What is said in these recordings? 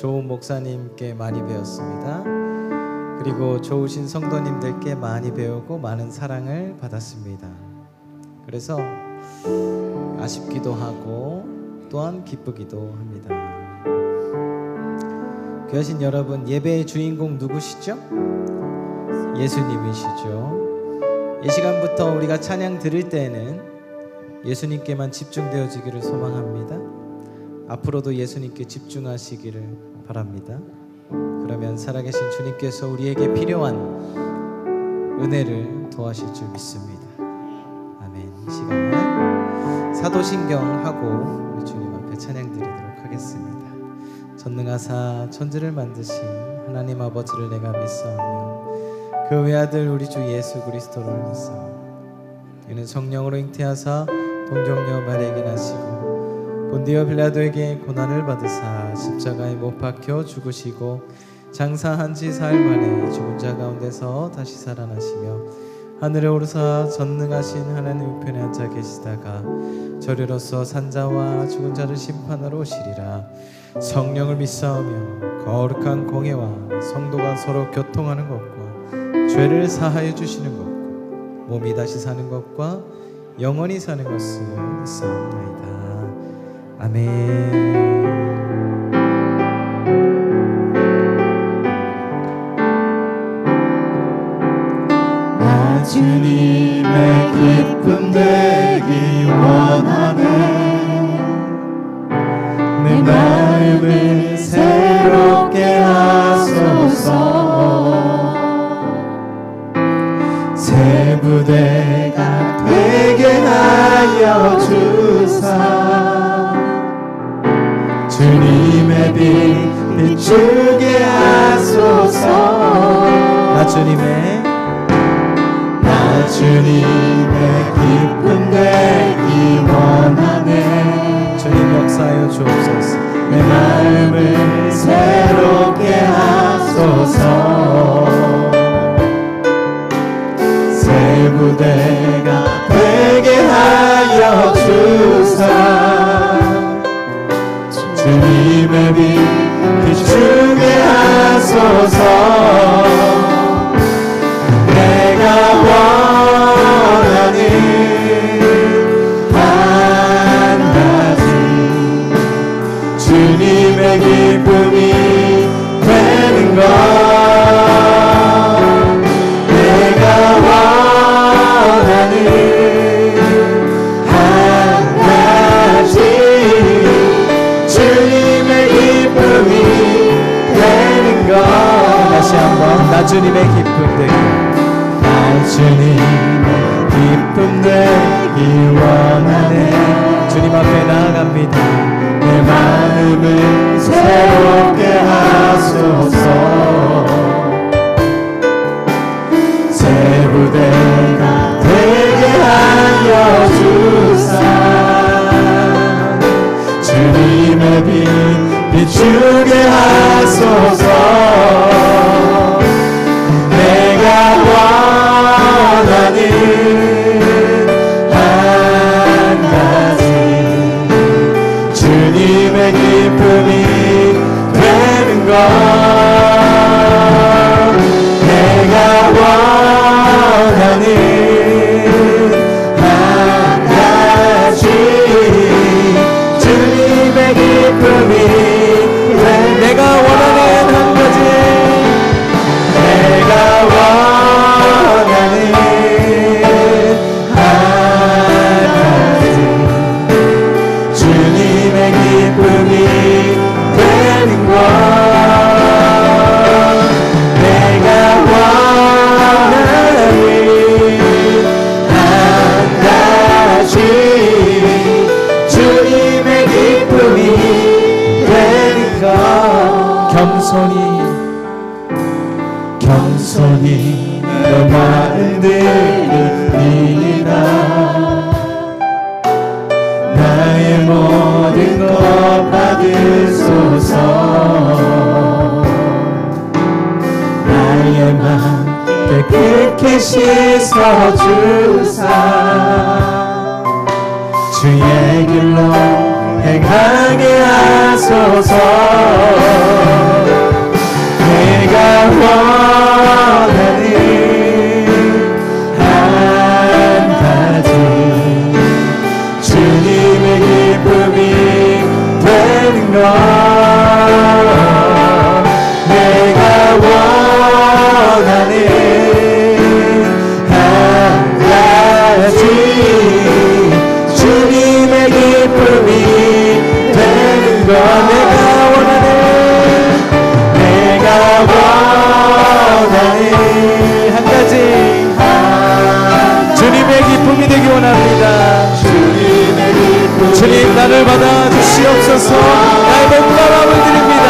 좋은 목사님께 많이 배웠습니다. 그리고 좋으신 성도님들께 많이 배우고 많은 사랑을 받았습니다. 그래서 아쉽기도 하고 또한 기쁘기도 합니다. 귀하신 여러분, 예배의 주인공 누구시죠? 예수님이시죠. 이 시간부터 우리가 찬양 드릴 때에는 예수님께만 집중되어지기를 소망합니다. 앞으로도 예수님께 집중하시기를 바랍니다. 그러면 살아계신 주님께서 우리에게 필요한 은혜를 도와실 줄 믿습니다. 아멘. 이 시간 사도신경 하고 우리 주님 앞에 찬양 드리도록 하겠습니다. 전능하사 천지를 만드신 하나님 아버지를 내가 믿사오며 그 외아들 우리 주 예수 그리스도를 믿사오며 이는 성령으로 잉태하사 동정녀 마리아에게 나시고 본디오 빌라도에게 고난을 받으사 십자가에 못 박혀 죽으시고 장사한 지 사흘 만에 죽은 자 가운데서 다시 살아나시며 하늘에 오르사 전능하신 하나님 우편에 앉아 계시다가 저리로서 산자와 죽은 자를 심판하러 오시리라. 성령을 믿사오며 거룩한 공회와 성도가 서로 교통하는 것과 죄를 사하여 주시는 것과 몸이 다시 사는 것과 영원히 사는 것을 믿사옵나이다. 아멘. 나 주님의 기쁨 되기 원하네. 내 마음을 새롭게 하소서. 새 부대가 되게 하여 주사. 주님의 빛 비추게 하소서. 나 주님의 기쁨 되기 원하네. 주님 역사하여 주옵소서. 내 마음을 새롭게 하소서. 새 부대가 되게 하여 주사. 주님의 빛 비추게 하소서. 내가 원하는 한 가지 주님의 기쁨이 되는 것. 내가 원하는 한 가지 주님의 기쁨이 되는 것. 다시 한번 나 주님의 기쁨 되기. 주님의 기쁨 되기 원하네. 주님 앞에 나아갑니다. 내 마음을 새롭게 하소서. 새 부대가 되게 하여 주사. 주님의 빛 비추게 하소서. 내가 원하는 한 가지 주님의 기쁨이 되는 것. 내가 원하는 한 가지 주님의 기쁨이 내가 원하는 한 가지. 내가 원하는 한 가지 주님의 기쁨이 되는 것. 내가 원하는 한 가지 주님의 기쁨이 되는 것. 겸손히 너 마음들이라. 나의 모든 것 받으소서. 나의 맘 깨끗게 씻어주사. 주의 길로 행하게 하소서. 원하는 한 가지 주님의 기쁨이 되는 것 내가 원하는 한 가지 주님의 기쁨이 되는 것 내가 원하는 한 가지 주님의 기쁨이 되기 원합니다. 주님 나를 받아 주시옵소서. 나의 몸과 마음을 드립니다.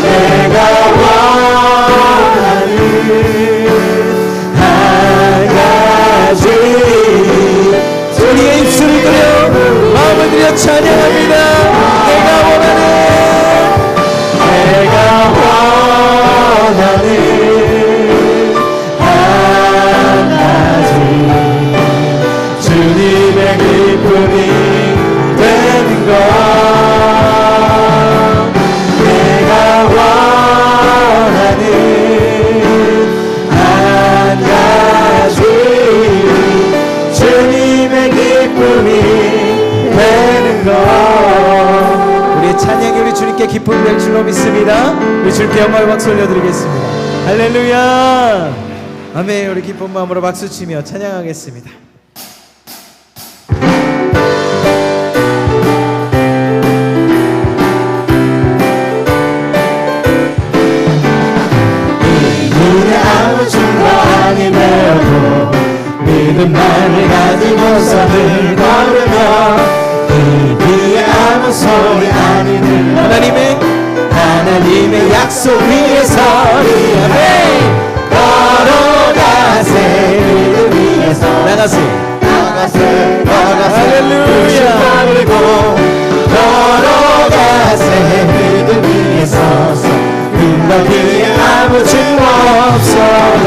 내가 원하는 한 가지 우리의 입술을 들여 마음을 들여 찬양합니다. 내가 원하는 한 가지 주님의 기쁨이 되는 것 내가 원하는 한 가지 주님의 기쁨이 되는 것 우리의 찬양이 우리 주님께 기쁨이 될 줄로 믿습니다. 우리 주님께 영광을 박수 올려드리겠습니다. 할렐루야. 아멘. 우리 기쁜 마음으로 박수치며 찬양하겠습니다. 눈에 아무 증거 아니되어도 믿음만을 가지고서는 걸으며 귀에 아무 소리 아니 들려 하나님의 약속 위에 서리 아멘 걸어가세 믿음 위에서 나가세 할렐루야 버리고 걸어가세 믿음 위에 서서 눈과 귀에 아무 증거 없어도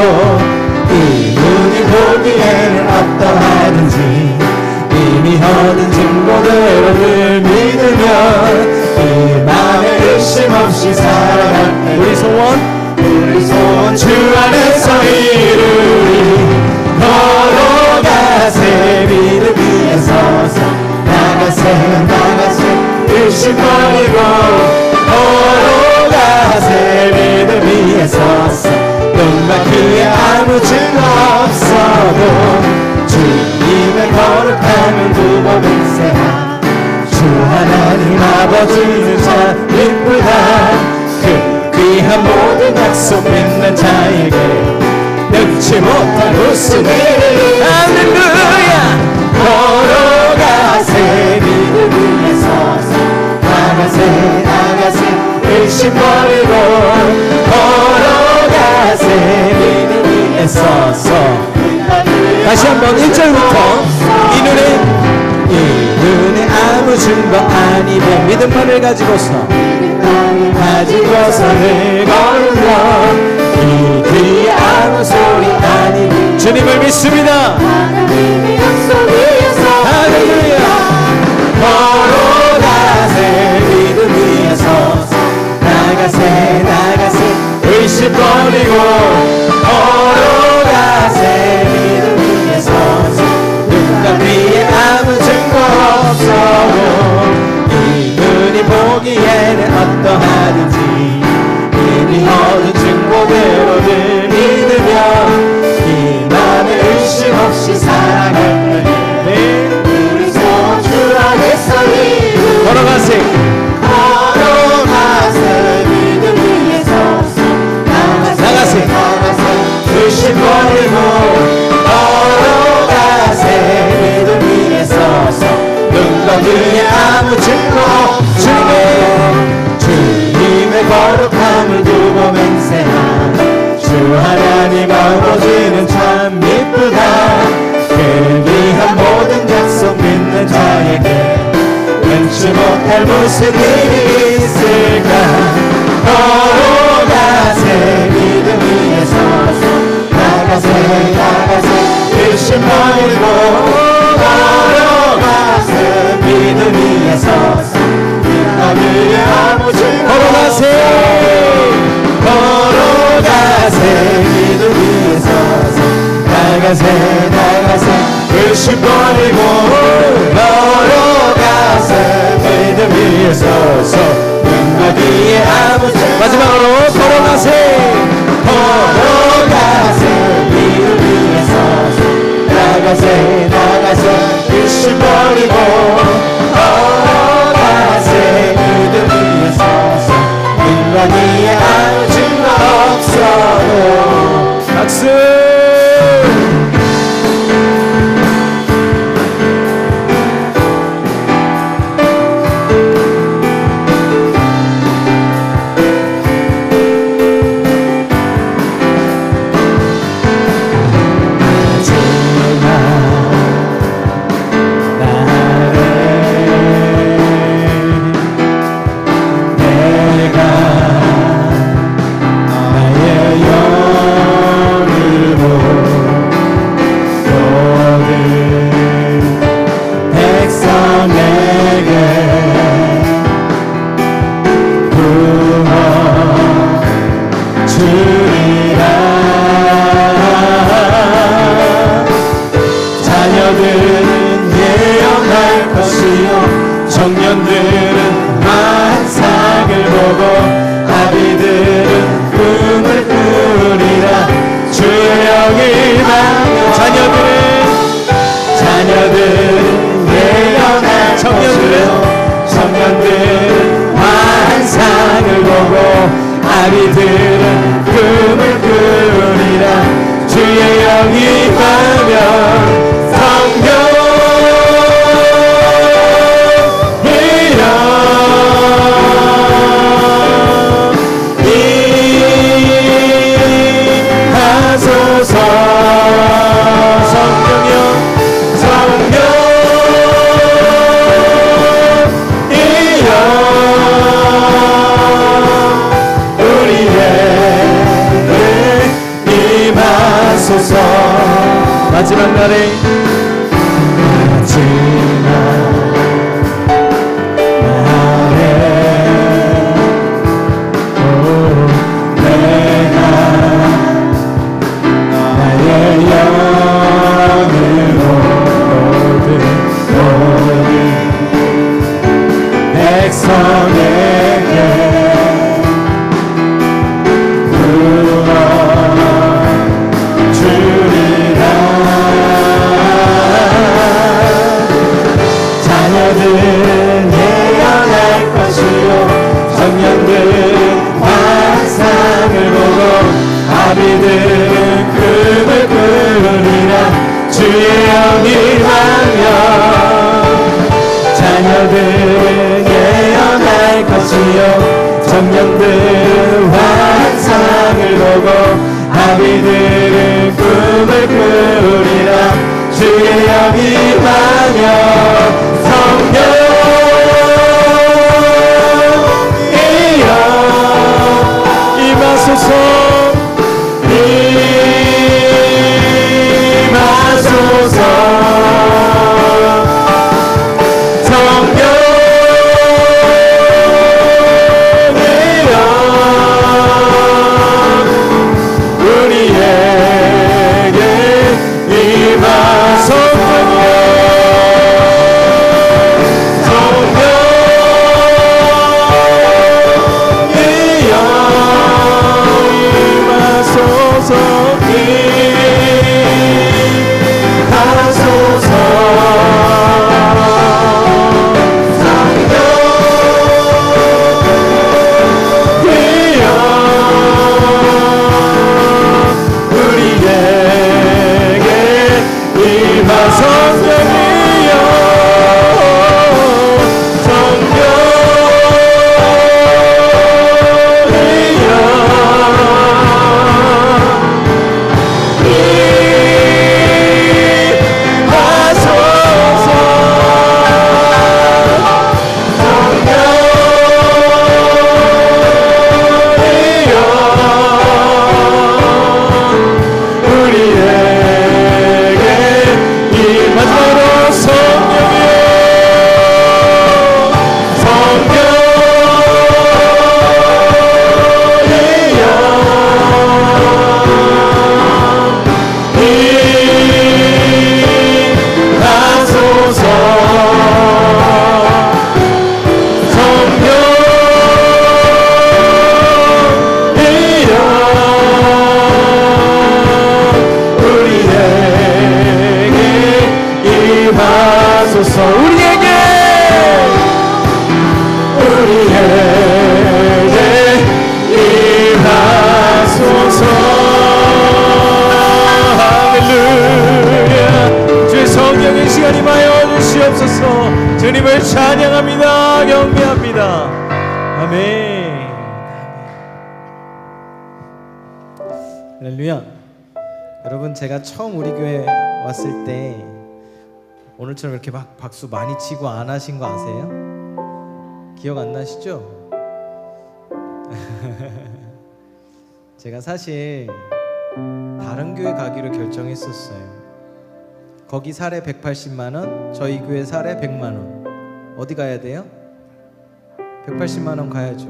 이 눈이 보기에는 어떠하든지 이미 얻은 증거대로를 믿으면 이 맘에 의심 없이 살아갈 때 우리 소원 주 안에서 이루리 걸어가세 믿음 위에 서서 나가세 의심 버리고 걸어가세 믿음 위에 서서 눈과 귀에 아무 증거 없어도 주님의 거룩함을 두고 맹세하 주 하나님 아버지는 참 이쁘다 그 귀한 모든 약속 믿는 자에게 늙지 못할 무슨 일이 할렐루야 걸어가세 믿음 위에 서서 나가세 의심 버리고 걸어가세 믿음 위에 서서 다시 한번 1절부터 이 눈에 아무 증거 아니면 믿음만을 가지고서는 걸으며 이 귀에 아무 소리 아니 주님을 믿습니다. 하나님의 약속 위에서 할렐루야 걸어가세 믿음 위에 서서 나가세 의심 버리고 걸어가세 믿음 위에 서서 눈과 귀에 아무 증거 없어도 이 눈이 보기에는 어떠하든지 이미 얻은 증거대로를 믿으며 이 맘에 의심 없이 살아갈 때에 우리 소원 주 안에서 걸어가세 믿음 위에 서서 나가세 의심 버리고 걸어가세 믿음 위에 서서 눈과 귀에 아무 증거 주님의 거룩함을 두고 맹세한 주 하나님 아버지는 참 이쁘다 그 귀한 모든 약속 믿는 자에게 왠지 못할 무슨 일이 있을까 걸어가세 믿음 위에 서서 나가세 의심 버리고 걸어가세 믿음 위에 서서 눈과 귀에 아무 증거 걸어가세 나가세 의심 버리고 걸어가세 믿음 위에 서서 눈과 뒤에 아무 마지막으로 걸어가세 믿음 위에 서서 나가세 의심 버리고 걸어가세 믿음 위에 서서 눈과 뒤에 아무 증거 없어도 박수 아비들은 꿈을 꾸리라 주의 영이 임하면 마지막 날에 내가 나의 영을 모든 백성에게 예언할 것이요 청년들은 환상을 보고 아비들은 꿈을 꾸리라 주의 영이 임하며 자녀들은 예언할 것이요 청년들은 환상을 보고 아비들은 꿈을 꾸리라 주의 영이 임하며 임하소서 성령이여 우리에게 임하소서 할렐루야. 여러분, 제가 처음 우리 교회 왔을 때 오늘처럼 이렇게 막 박수 많이 치고 안 하신 거 아세요? 기억 안 나시죠? 제가 사실 다른 교회 가기로 결정했었어요. 거기 사례 180만 원, 저희 교회 사례 100만 원. 어디 가야 돼요? 180만 원 가야죠.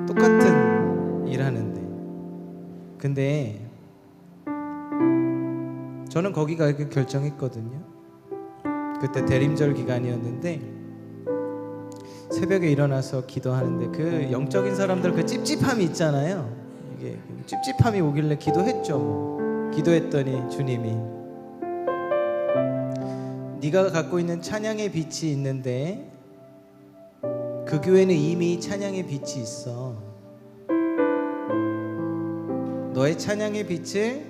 똑같은 일 하는데. 근데 저는 거기 가기로 결정했거든요. 그때 대림절 기간이었는데 새벽에 일어나서 기도하는데 그 영적인 사람들 그 찝찝함이 있잖아요. 이게 찝찝함이 오길래 기도했죠. 뭐. 기도했더니 주님이 네가 갖고 있는 찬양의 빛이 있는데 그 교회는 이미 찬양의 빛이 있어. 너의 찬양의 빛을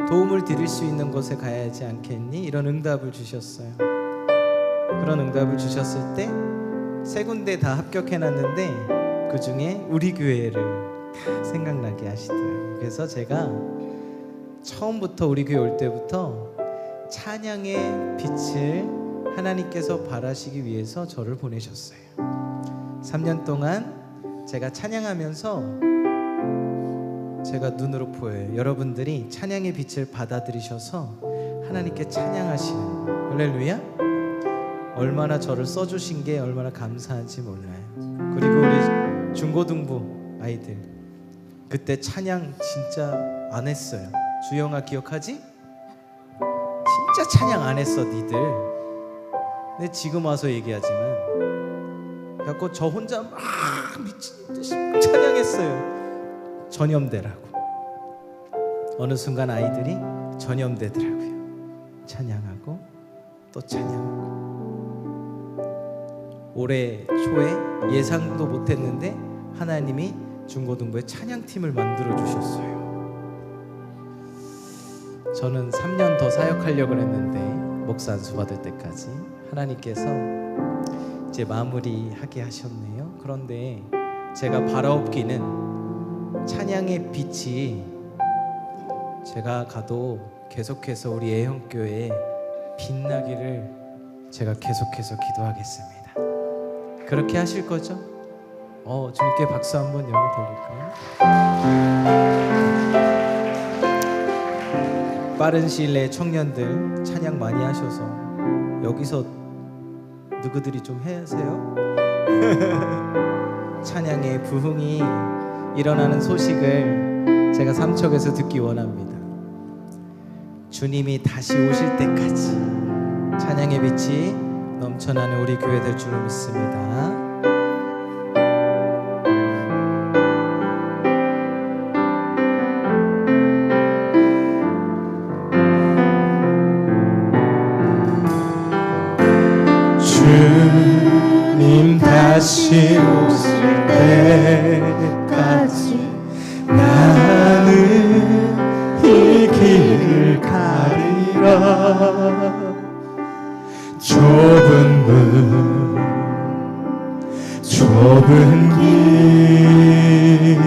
도움을 드릴 수 있는 곳에 가야 하지 않겠니? 이런 응답을 주셨어요. 그런 응답을 주셨을 때 세 군데 다 합격해놨는데 그 중에 우리 교회를 다 생각나게 하시더라고요. 그래서 제가 처음부터 우리 교회 올 때부터 찬양의 빛을 하나님께서 발하시기 위해서 저를 보내셨어요. 3년 동안 제가 찬양하면서 제가 눈으로 보여요. 여러분들이 찬양의 빛을 받아들이셔서 하나님께 찬양하시는 거예요. 할렐루야. 얼마나 저를 써주신 게 얼마나 감사한지 몰라요. 그리고 우리 중고등부 아이들 그때 찬양 진짜 안 했어요. 주영아 기억하지? 진짜 찬양 안 했어 니들. 근데 지금 와서 얘기하지만 그래갖고 저 혼자 막 미친 듯이 찬양했어요. 전염되라고. 어느 순간 아이들이 전염되더라고요. 찬양하고 또 찬양하고. 올해 초에 예상도 못했는데 하나님이 중고등부에 찬양팀을 만들어 주셨어요. 저는 3년 더 사역하려고 했는데 목사 안수 받을 때까지 하나님께서 이제 마무리하게 하셨네요. 그런데 제가 바라옵기는 찬양의 빛이 제가 가도 계속해서 우리 애형교회에 빛나기를 제가 계속해서 기도하겠습니다. 그렇게 하실 거죠? 주님께 박수 한번 영어 돌릴까요? 빠른 시일 내에 청년들 찬양 많이 하셔서 여기서 누구들이 좀 해세요? 찬양의 부흥이 일어나는 소식을 제가 삼척에서 듣기 원합니다. 주님이 다시 오실 때까지 찬양의 빛이 넘쳐나는 우리 교회 될 줄로 믿습니다. 주님 다시 오실 때까지 나는 이 길을 가리라. 좁은 길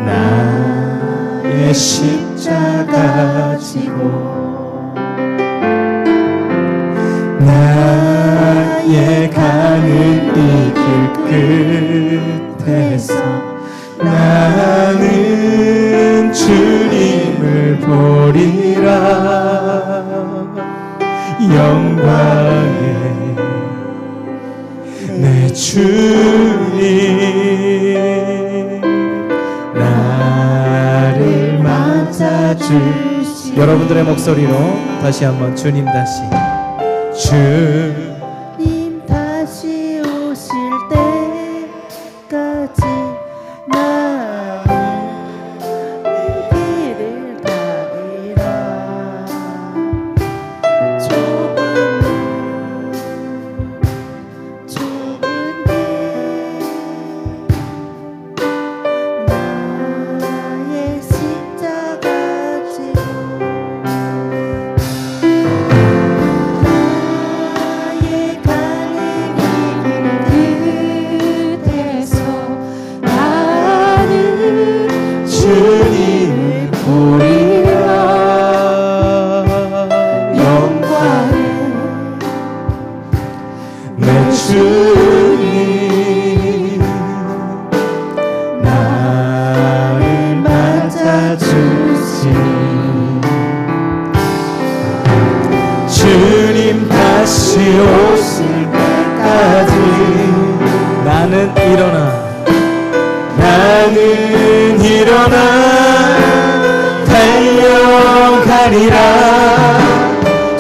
나의 십자가 지고 나의 가는 이 길 끝에서 나는 주님을 보리라. 영광의 내 주님 나를 맞아주시. 여러분들의 목소리로 다시 한번 주님 다시 주님 다시 오실 때까지 나는 이 길을 가리라. 좁은 길 나의 십자가 지고 나의 나는 일어나 달려가리라.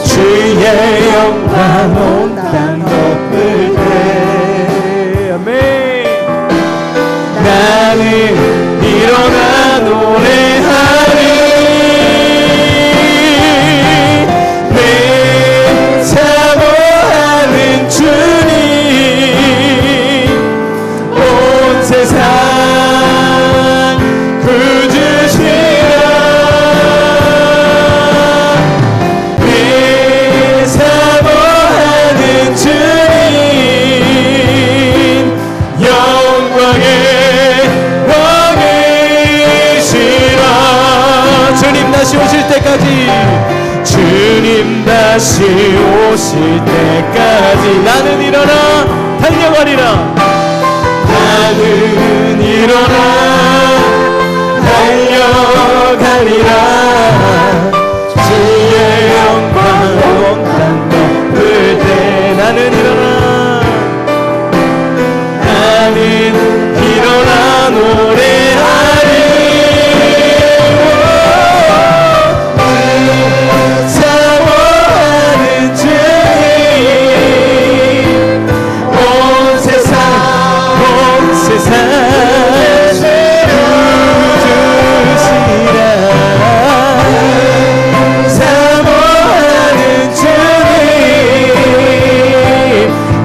주의 영광 온 땅 덮을 때. 아멘. 나는 일어나 노래하리. 내 사모하는 주님 온 세상 구주시라. 내 사모하는 주님 영광의 왕이시라. 주님 다시 오실 때까지, 주님 다시 오실 때까지 나는 일어나 달려가리라. 나는 일어나 달려가리라. 주의 영광 온 땅 덮을 때. 나는 일어나 노래하리. 사모하는 주님 온 세상 구주시라. 사모하는 주님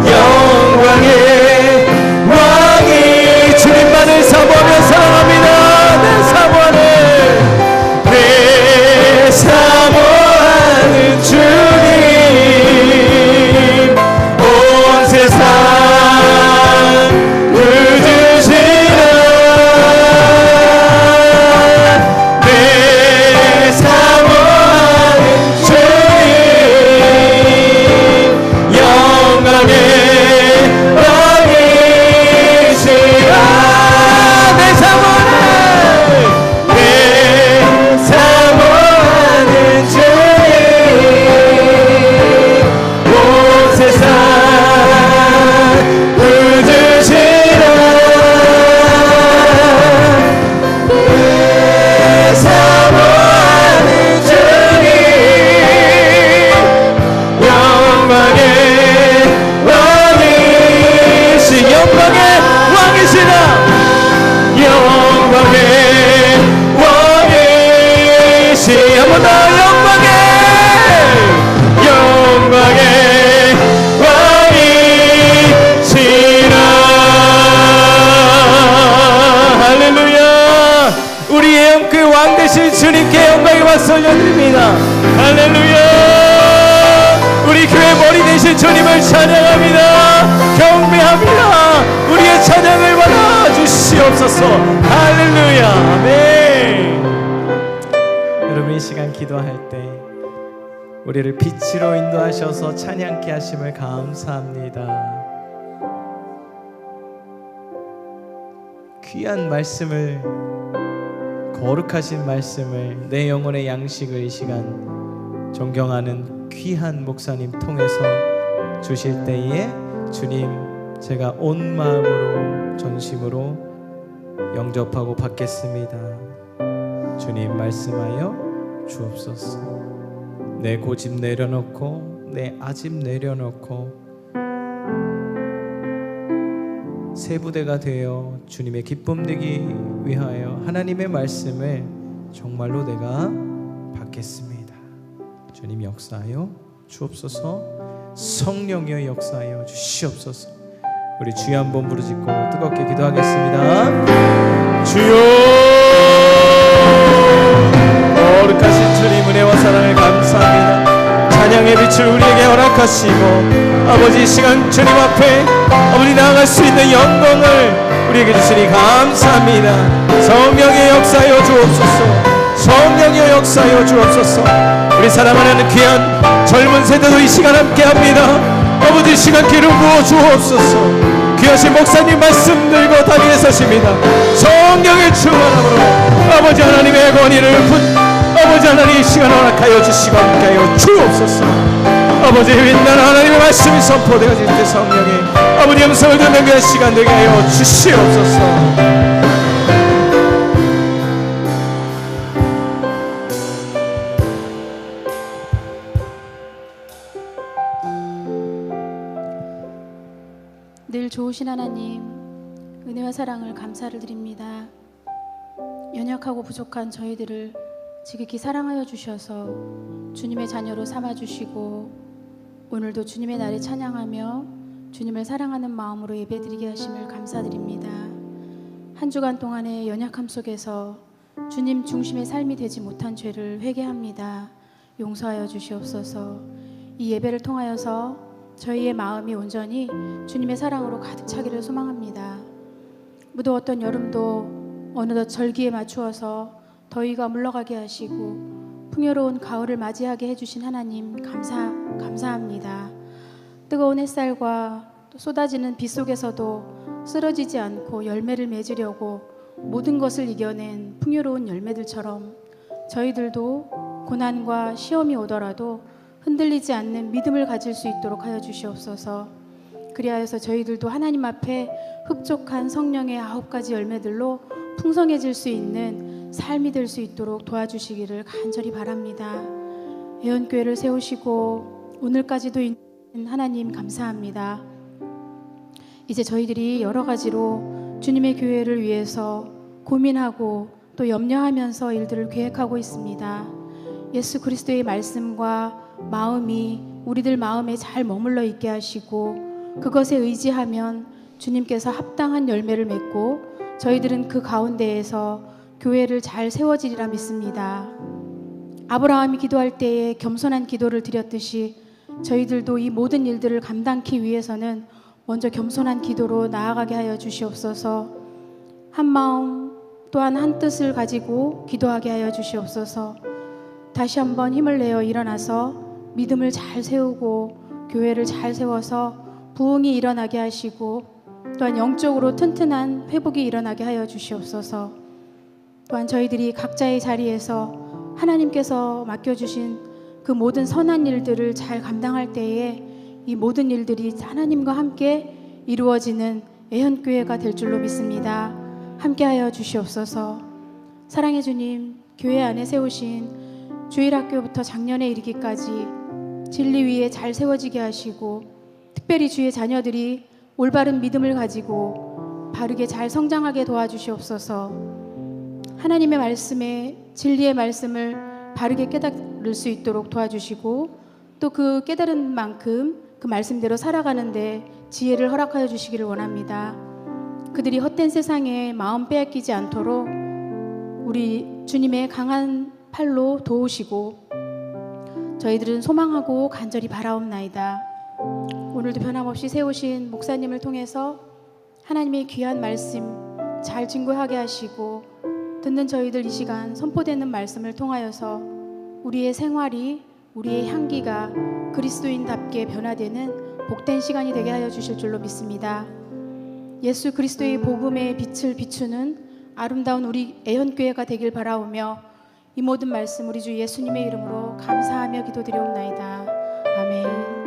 영광의 왕이. 주님만을 사모하며 사랑합니다. 내 사모하는 주님 온 세상 구주시라. 내 사모하는 주님 영광의 왕이시라. 내 사모하는 주님 온 세상 구주시라. 내 사모하는 주님 영광의 왕이시. 영광의 왕이시라. 영광의 왕이시. 한 번 더 영광의 왕이시라. 할렐루야. 우리의 그 왕 되신 주님께 영광의 박수 올려드립니다. 할렐루야. 우리 교회 머리 되신 주님을 찬양합니다. 경배합니다. 우리의 찬양을 받아 주시옵소서. 할렐루야. 아멘. 여러분, 이 시간 기도할 때 우리를 빛으로 인도하셔서 찬양케 하심을 감사합니다. 귀한 말씀을, 거룩하신 말씀을, 내 영혼의 양식을 이 시간 존경하는 귀한 목사님 통해서 주실 때에 주님, 제가 온 마음으로 전심으로 영접하고 받겠습니다. 주님, 말씀하여 주옵소서. 내 고집 내려놓고 내 아집 내려놓고 새 부대가 되어 주님의 기쁨 되기 위하여 하나님의 말씀을 정말로 내가 받겠습니다. 주님, 역사하여 주옵소서. 성령이여 역사하여 주시옵소서. 우리 주여 한번 부르짖고 뜨겁게 기도하겠습니다. 주여, 거룩하신 주님 은혜와 사랑을 감사합니다. 찬양의 빛을 우리에게 허락하시고 아버지, 이 시간 주님 앞에 아버지 나아갈 수 있는 영광을 우리에게 주시니 감사합니다. 성령의 역사여 주옵소서. 성령의 역사여 주옵소서. 우리 사랑하는 귀한 젊은 세대도 이 시간 함께합니다. 아버지, 이 시간 기름 부어 주옵소서. 귀하신 목사님 말씀 들고 다리에 서십니다. 성령의 충만함으로 아버지 하나님의 권위를 아버지 하나님 이 시간 허락하여 주시고 함께하여 주옵소서. 아버지, 빛나는 하나님의 말씀이 선포되어질 때 성령의 아버지 음성을 듣는 그 시간 되게 하여 주시옵소서. 늘 좋으신 하나님, 은혜와 사랑을 감사를 드립니다. 연약하고 부족한 저희들을 지극히 사랑하여 주셔서 주님의 자녀로 삼아주시고 오늘도 주님의 날에 찬양하며 주님을 사랑하는 마음으로 예배드리게 하심을 감사드립니다. 한 주간 동안의 연약함 속에서 주님 중심의 삶이 되지 못한 죄를 회개합니다. 용서하여 주시옵소서. 이 예배를 통하여서 저희의 마음이 온전히 주님의 사랑으로 가득 차기를 소망합니다. 무더웠던 여름도 어느덧 절기에 맞추어서 더위가 물러가게 하시고 풍요로운 가을을 맞이하게 해주신 하나님 감사합니다. 뜨거운 햇살과 또 쏟아지는 비 속에서도 쓰러지지 않고 열매를 맺으려고 모든 것을 이겨낸 풍요로운 열매들처럼 저희들도 고난과 시험이 오더라도 흔들리지 않는 믿음을 가질 수 있도록 하여 주시옵소서. 그리하여서 저희들도 하나님 앞에 흡족한 성령의 9가지 열매들로 풍성해질 수 있는 삶이 될 수 있도록 도와주시기를 간절히 바랍니다. 애원교회를 세우시고 오늘까지도 있는 하나님 감사합니다. 이제 저희들이 여러 가지로 주님의 교회를 위해서 고민하고 또 염려하면서 일들을 계획하고 있습니다. 예수 그리스도의 말씀과 마음이 우리들 마음에 잘 머물러 있게 하시고 그것에 의지하면 주님께서 합당한 열매를 맺고 저희들은 그 가운데에서 교회를 잘 세워지리라 믿습니다. 아브라함이 기도할 때에 겸손한 기도를 드렸듯이 저희들도 이 모든 일들을 감당하기 위해서는 먼저 겸손한 기도로 나아가게 하여 주시옵소서. 한 마음 또한 한 뜻을 가지고 기도하게 하여 주시옵소서. 다시 한번 힘을 내어 일어나서 믿음을 잘 세우고 교회를 잘 세워서 부흥이 일어나게 하시고 또한 영적으로 튼튼한 회복이 일어나게 하여 주시옵소서. 또한 저희들이 각자의 자리에서 하나님께서 맡겨주신 그 모든 선한 일들을 잘 감당할 때에 이 모든 일들이 하나님과 함께 이루어지는 애현교회가 될 줄로 믿습니다. 함께하여 주시옵소서. 사랑의 주님, 교회 안에 세우신 주일학교부터 작년에 이르기까지 진리 위에 잘 세워지게 하시고 특별히 주의 자녀들이 올바른 믿음을 가지고 바르게 잘 성장하게 도와주시옵소서. 하나님의 말씀에 진리의 말씀을 바르게 깨달을 수 있도록 도와주시고 또 그 깨달은 만큼 그 말씀대로 살아가는데 지혜를 허락하여 주시기를 원합니다. 그들이 헛된 세상에 마음 빼앗기지 않도록 우리 주님의 강한 팔로 도우시고 저희들은 소망하고 간절히 바라옵나이다. 오늘도 변함없이 세우신 목사님을 통해서 하나님의 귀한 말씀 잘 증거하게 하시고 듣는 저희들 이 시간 선포되는 말씀을 통하여서 우리의 생활이 우리의 향기가 그리스도인답게 변화되는 복된 시간이 되게 하여 주실 줄로 믿습니다. 예수 그리스도의 복음의 빛을 비추는 아름다운 우리 애현교회가 되길 바라오며 이 모든 말씀 우리 주 예수님의 이름으로 감사하며 기도드리옵나이다. 아멘.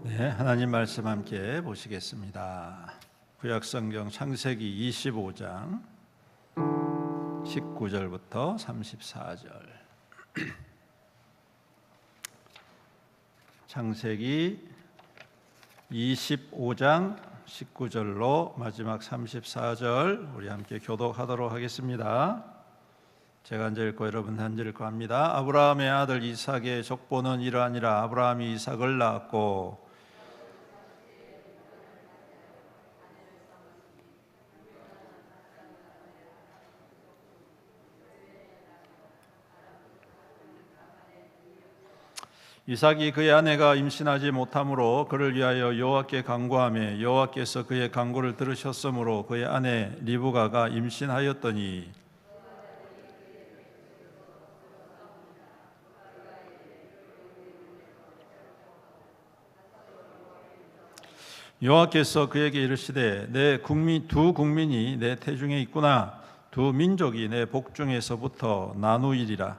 네, 하나님 말씀 함께 보시겠습니다. 구약성경 창세기 25장 19절부터 34절. 창세기 25장 19절로 마지막 34절 우리 함께 교독하도록 하겠습니다. 제가 한 절 읽고 여러분 한 절 읽고 합니다. 아브라함의 아들 이삭의 족보는 이러하니라. 아브라함이 이삭을 낳았고 이삭이 그의 아내가 임신하지 못하므로 그를 위하여 여호와께 간구하며 여호와께서 그의 간구를 들으셨으므로 그의 아내 리브가가 임신하였더니 여호와께서 그에게 이르시되 내 국민 두 국민이 내 태중에 있구나. 두 민족이 내 복중에서부터 나누이리라.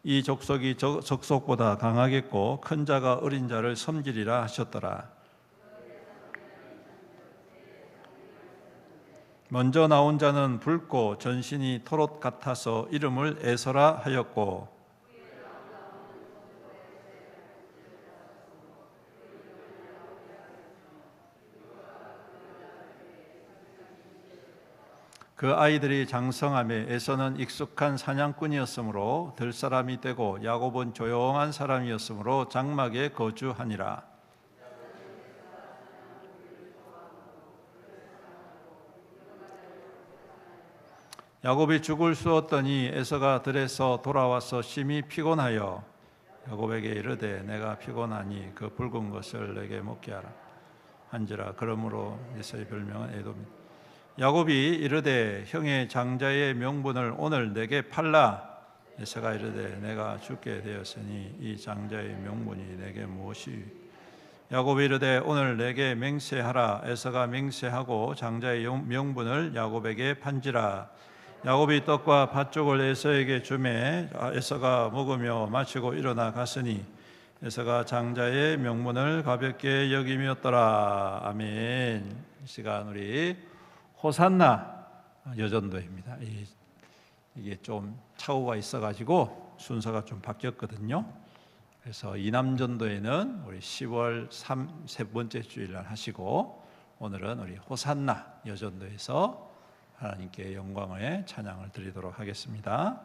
이 족속이 저 족속보다 강하겠고 큰 자가 어린 자를 섬기리라 하셨더라. 먼저 나온 자는 붉고 전신이 토롯 같아서 이름을 에서라 하였고, 그 아이들이 장성함에 에서는 익숙한 사냥꾼이었으므로 들 사람이 되고 야곱은 조용한 사람이었으므로 장막에 거주하니라. 야곱이 죽을 쑤었더니 에서가 들에서 돌아와서 심히 피곤하여 야곱에게 이르되 내가 피곤하니 그 붉은 것을 내게 먹게 하라 한지라. 그러므로 에서의 별명은 에돔이다. 야곱이 이르되 형의 장자의 명분을 오늘 내게 팔라. 에서가 이르되 내가 죽게 되었으니 이 장자의 명분이 내게 무엇이? 야곱이 이르되 오늘 내게 맹세하라. 에서가 맹세하고 장자의 명분을 야곱에게 판지라. 야곱이 떡과 팥죽을 에서에게 주매 에서가 먹으며 마시고 일어나 갔으니 에서가 장자의 명분을 가볍게 여김이었더라. 아멘. 이 시간 우리 호산나 여전도입니다. 이게 좀 차후가 있어가지고 순서가 좀 바뀌었거든요. 그래서 이남전도에는 우리 10월 세 번째 주일날 하시고 오늘은 우리 호산나 여전도에서 하나님께 영광의 찬양을 드리도록 하겠습니다.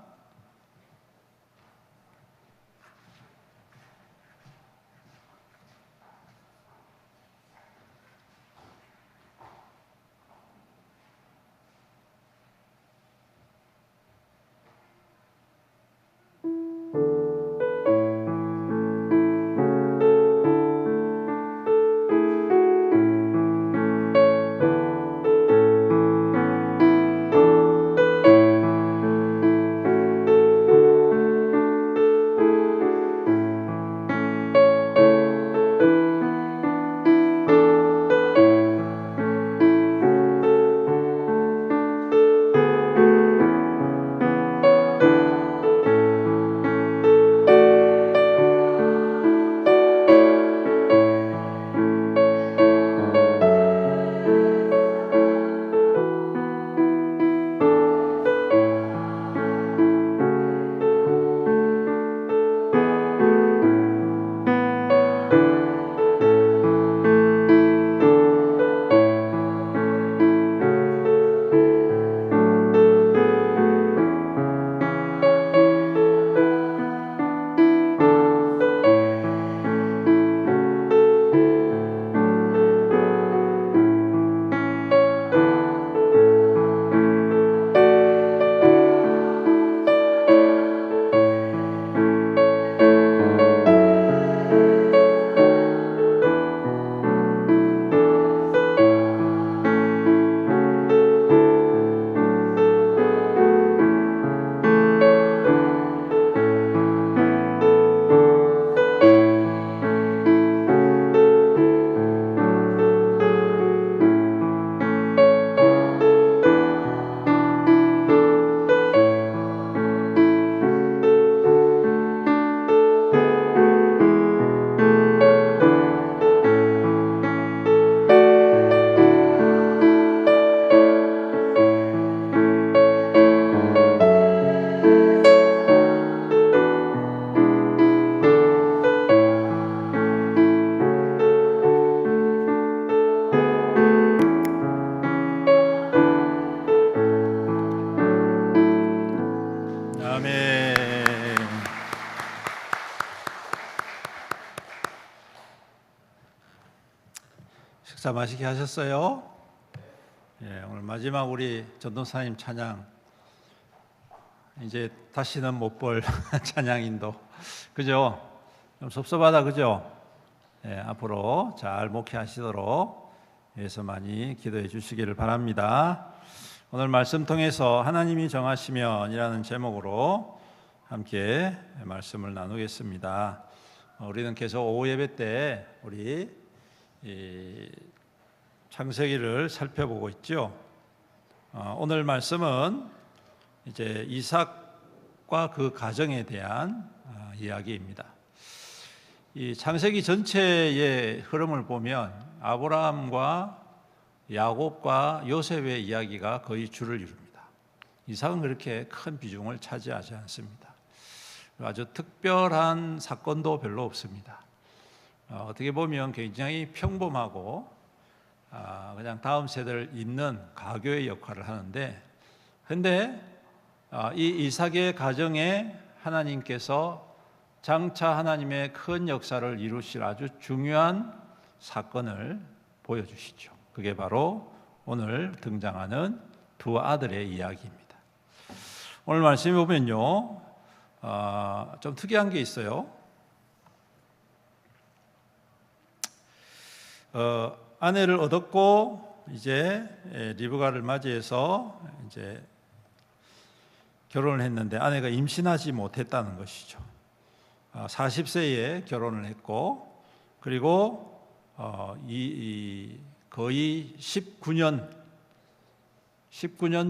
식사 맛있게 하셨어요? 예, 오늘 마지막 우리 전도사님 찬양, 이제 다시는 못 볼 찬양인도, 그죠? 좀 섭섭하다, 그죠? 예, 앞으로 잘 목회하시도록 위해서 많이 기도해 주시기를 바랍니다. 오늘 말씀 통해서 하나님이 정하시면이라는 제목으로 함께 말씀을 나누겠습니다. 우리는 계속 오후 예배 때 우리 창세기를 살펴보고 있죠. 오늘 말씀은 이제 이삭과 그 가정에 대한 이야기입니다. 이 창세기 전체의 흐름을 보면 아브라함과 야곱과 요셉의 이야기가 거의 주를 이룹니다. 이삭은 그렇게 큰 비중을 차지하지 않습니다. 아주 특별한 사건도 별로 없습니다. 어떻게 보면 굉장히 평범하고 그냥 다음 세대를 잇는 가교의 역할을 하는데, 근데 이 이삭의 가정에 하나님께서 장차 하나님의 큰 역사를 이루실 아주 중요한 사건을 보여주시죠. 그게 바로 오늘 등장하는 두 아들의 이야기입니다. 오늘 말씀에 보면요, 좀 특이한 게 있어요. 아내를 얻었고 이제 리브가를 맞이해서 이제 결혼을 했는데 아내가 임신하지 못했다는 것이죠. 40세에 결혼을 했고, 그리고 거의 19년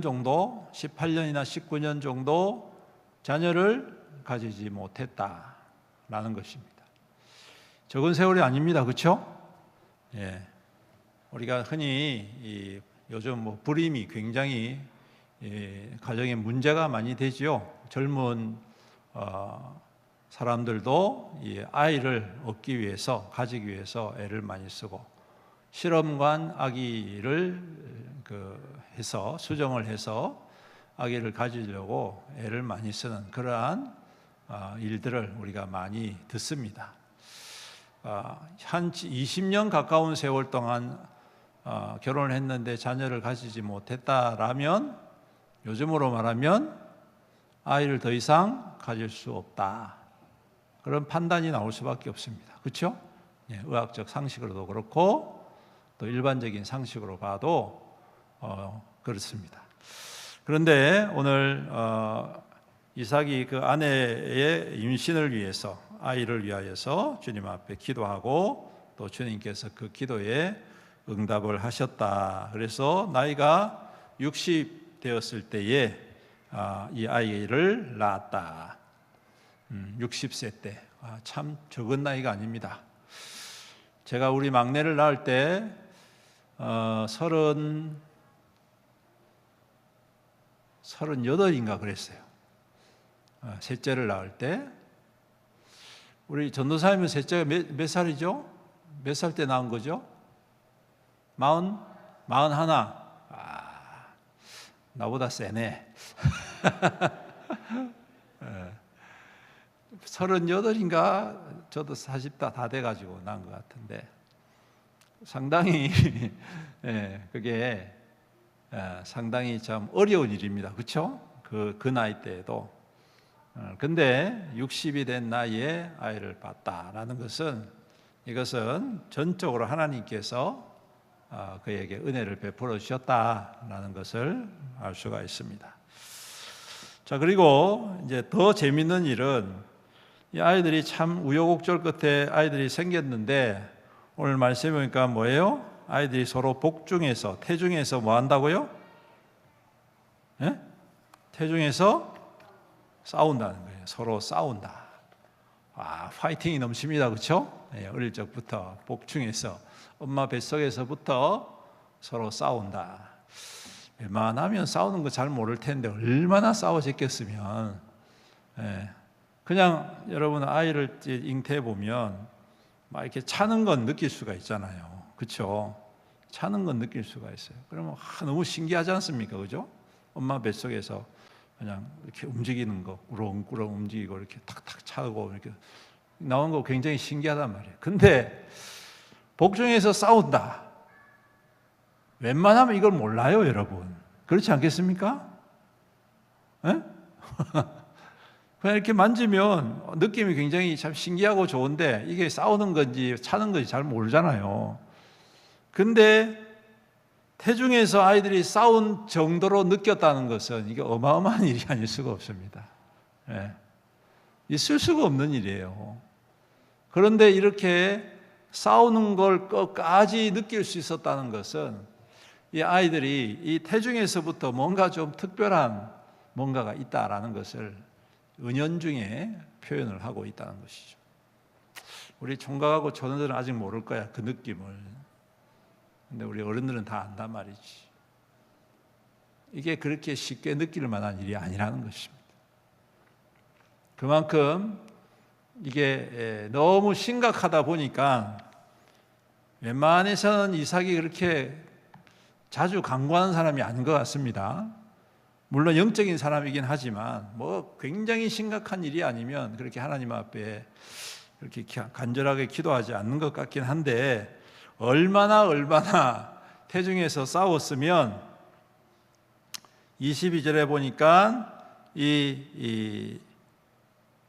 정도, 18년이나 19년 정도 자녀를 가지지 못했다라는 것입니다. 적은 세월이 아닙니다, 그렇죠? 예, 우리가 흔히 요즘 불임이 굉장히 가정에 문제가 많이 되지요. 젊은 사람들도 이 아이를 얻기 위해서, 가지기 위해서 애를 많이 쓰고, 실험관 아기를 해서 수정을 해서 아기를 가지려고 애를 많이 쓰는 그러한 일들을 우리가 많이 듣습니다. 한 20년 가까운 세월 동안 결혼을 했는데 자녀를 가지지 못했다라면, 요즘으로 말하면 아이를 더 이상 가질 수 없다, 그런 판단이 나올 수밖에 없습니다. 그렇죠? 예, 의학적 상식으로도 그렇고 또 일반적인 상식으로 봐도 그렇습니다. 그런데 오늘 이삭이 그 아내의 임신을 위해서, 아이를 위하여서 주님 앞에 기도하고 또 주님께서 그 기도에 응답을 하셨다. 그래서 나이가 60 되었을 때에 이 아이를 낳았다. 60세 때. 참 적은 나이가 아닙니다. 제가 우리 막내를 낳을 때 38인가 그랬어요. 셋째를 낳을 때. 우리 전도사님은 셋째가 몇 살이죠? 몇 살 때 낳은 거죠? 41. 나보다 세네. 38인가 저도 40다 다 돼가지고 낳은 것 같은데, 상당히 그게 상당히 참 어려운 일입니다. 그렇죠? 그 나이 때에도. 근데 60이 된 나이에 아이를 봤다라는 것은, 이것은 전적으로 하나님께서 그에게 은혜를 베풀어 주셨다라는 것을 알 수가 있습니다. 자, 그리고 이제 더 재밌는 일은, 이 아이들이 참 우여곡절 끝에 아이들이 생겼는데, 오늘 말씀해 보니까 뭐예요? 아이들이 서로 복중에서, 태중에서 뭐 한다고요? 예? 태중에서 싸운다는 거예요. 서로 싸운다. 파이팅이 넘칩니다. 그렇죠? 예, 어릴 적부터 복중에서, 엄마 뱃속에서부터 서로 싸운다. 웬만하면 싸우는 거 잘 모를 텐데 얼마나 싸워졌겠으면. 예, 그냥 여러분 아이를 잉태해 보면 막 이렇게 차는 건 느낄 수가 있잖아요. 그렇죠? 차는 건 느낄 수가 있어요. 그러면 너무 신기하지 않습니까? 그죠? 엄마 뱃속에서 그냥 이렇게 움직이는 거, 우렁우렁 움직이고 이렇게 탁탁 차고 이렇게 나온 거 굉장히 신기하단 말이에요. 근데 복중에서 싸운다. 웬만하면 이걸 몰라요, 여러분. 그렇지 않겠습니까? 예? 그냥 이렇게 만지면 느낌이 굉장히 참 신기하고 좋은데, 이게 싸우는 건지 차는 건지 잘 모르잖아요. 근데 태중에서 아이들이 싸운 정도로 느꼈다는 것은 이게 어마어마한 일이 아닐 수가 없습니다. 예. 있을 수가 없는 일이에요. 그런데 이렇게 싸우는 걸 끝까지 느낄 수 있었다는 것은, 이 아이들이 이 태중에서부터 뭔가 좀 특별한 뭔가가 있다라는 것을 은연중에 표현을 하고 있다는 것이죠. 우리 총각하고 초년들은 아직 모를 거야, 그 느낌을. 근데 우리 어른들은 다 안단 말이지. 이게 그렇게 쉽게 느낄 만한 일이 아니라는 것입니다. 그만큼 이게 너무 심각하다 보니까 웬만해서는 이삭이 그렇게 자주 간구하는 사람이 아닌 것 같습니다. 물론 영적인 사람이긴 하지만 뭐 굉장히 심각한 일이 아니면 그렇게 하나님 앞에 그렇게 간절하게 기도하지 않는 것 같긴 한데, 얼마나 태중에서 싸웠으면 22절에 보니까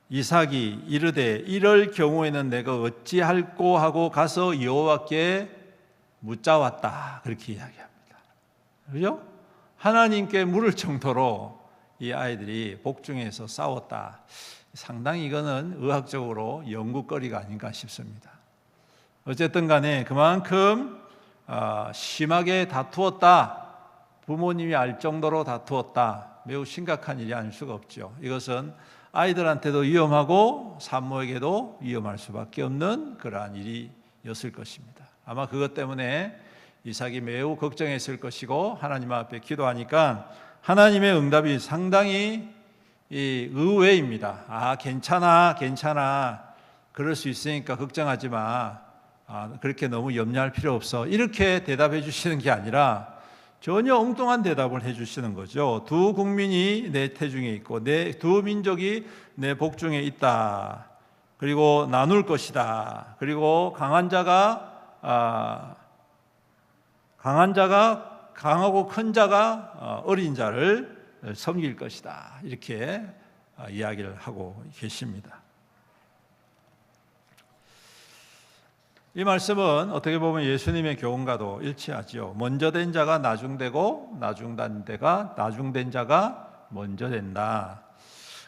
이삭이 이르되 이럴 경우에는 내가 어찌할꼬 하고 가서 여호와께 묻자왔다, 그렇게 이야기합니다. 그죠? 하나님께 물을 정도로 이 아이들이 복중에서 싸웠다. 상당히 이거는 의학적으로 연구거리가 아닌가 싶습니다. 어쨌든 간에 그만큼 심하게 다투었다, 부모님이 알 정도로 다투었다, 매우 심각한 일이 아닐 수가 없죠. 이것은 아이들한테도 위험하고 산모에게도 위험할 수밖에 없는 그러한 일이었을 것입니다. 아마 그것 때문에 이삭이 매우 걱정했을 것이고, 하나님 앞에 기도하니까 하나님의 응답이 상당히 의외입니다. 괜찮아, 그럴 수 있으니까 걱정하지 마, 그렇게 너무 염려할 필요 없어, 이렇게 대답해 주시는 게 아니라 전혀 엉뚱한 대답을 해 주시는 거죠. 두 국민이 내 태중에 있고 두 민족이 내 복중에 있다. 그리고 나눌 것이다. 그리고 강한 자가 강하고 큰 자가 어린 자를 섬길 것이다. 이렇게 이야기를 하고 계십니다. 이 말씀은 어떻게 보면 예수님의 교훈과도 일치하지요. 먼저 된 자가 나중되고 나중된 자가 먼저 된다.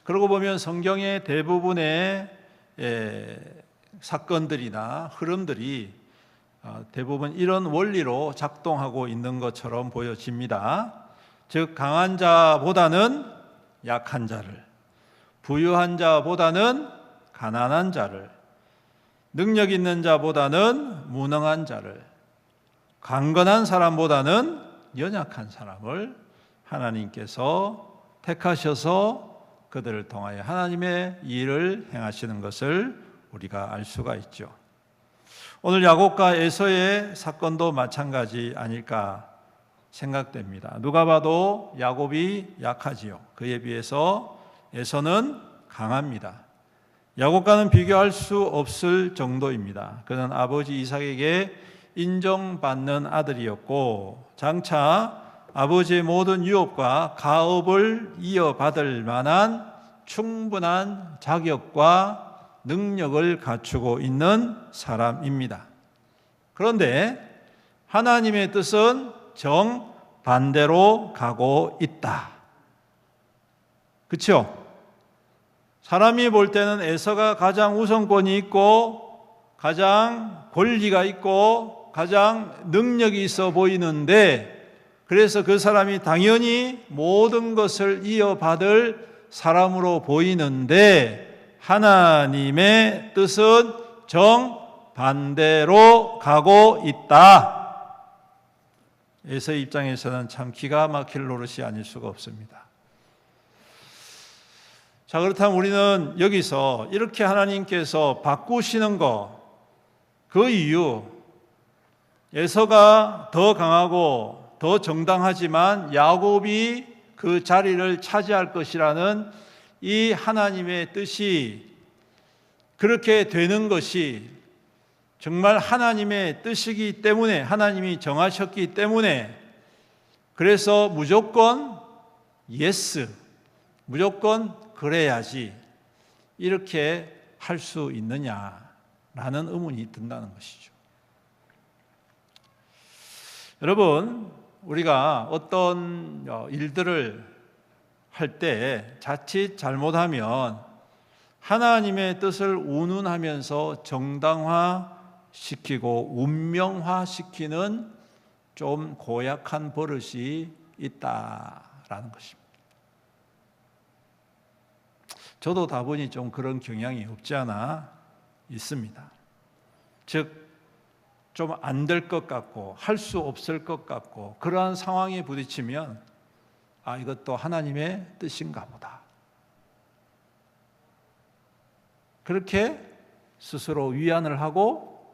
그러고 보면 성경의 대부분의 사건들이나 흐름들이 대부분 이런 원리로 작동하고 있는 것처럼 보여집니다. 즉, 강한 자보다는 약한 자를, 부유한 자보다는 가난한 자를, 능력 있는 자보다는 무능한 자를, 강건한 사람보다는 연약한 사람을 하나님께서 택하셔서 그들을 통하여 하나님의 일을 행하시는 것을 우리가 알 수가 있죠. 오늘 야곱과 에서의 사건도 마찬가지 아닐까 생각됩니다. 누가 봐도 야곱이 약하지요. 그에 비해서 에서는 강합니다. 야곱과는 비교할 수 없을 정도입니다. 그는 아버지 이삭에게 인정받는 아들이었고, 장차 아버지의 모든 유업과 가업을 이어받을 만한 충분한 자격과 능력을 갖추고 있는 사람입니다. 그런데 하나님의 뜻은 정반대로 가고 있다. 그렇죠? 사람이 볼 때는 에서가 가장 우선권이 있고 가장 권리가 있고 가장 능력이 있어 보이는데, 그래서 그 사람이 당연히 모든 것을 이어받을 사람으로 보이는데, 하나님의 뜻은 정반대로 가고 있다. 에서 입장에서는 참 기가 막힐 노릇이 아닐 수가 없습니다. 자, 그렇다면 우리는 여기서 이렇게 하나님께서 바꾸시는 것, 그 이유, 에서가 더 강하고 더 정당하지만 야곱이 그 자리를 차지할 것이라는 이 하나님의 뜻이 그렇게 되는 것이 정말 하나님의 뜻이기 때문에, 하나님이 정하셨기 때문에, 그래서 무조건 예스, 무조건 그래야지 이렇게 할 수 있느냐라는 의문이 든다는 것이죠. 여러분, 우리가 어떤 일들을 할 때 자칫 잘못하면 하나님의 뜻을 운운하면서 정당화시키고 운명화시키는 좀 고약한 버릇이 있다라는 것입니다. 저도 다분히 좀 그런 경향이 없지 않아 있습니다. 즉, 좀 안 될 것 같고 할 수 없을 것 같고 그러한 상황에 부딪히면 이것도 하나님의 뜻인가 보다. 그렇게 스스로 위안을 하고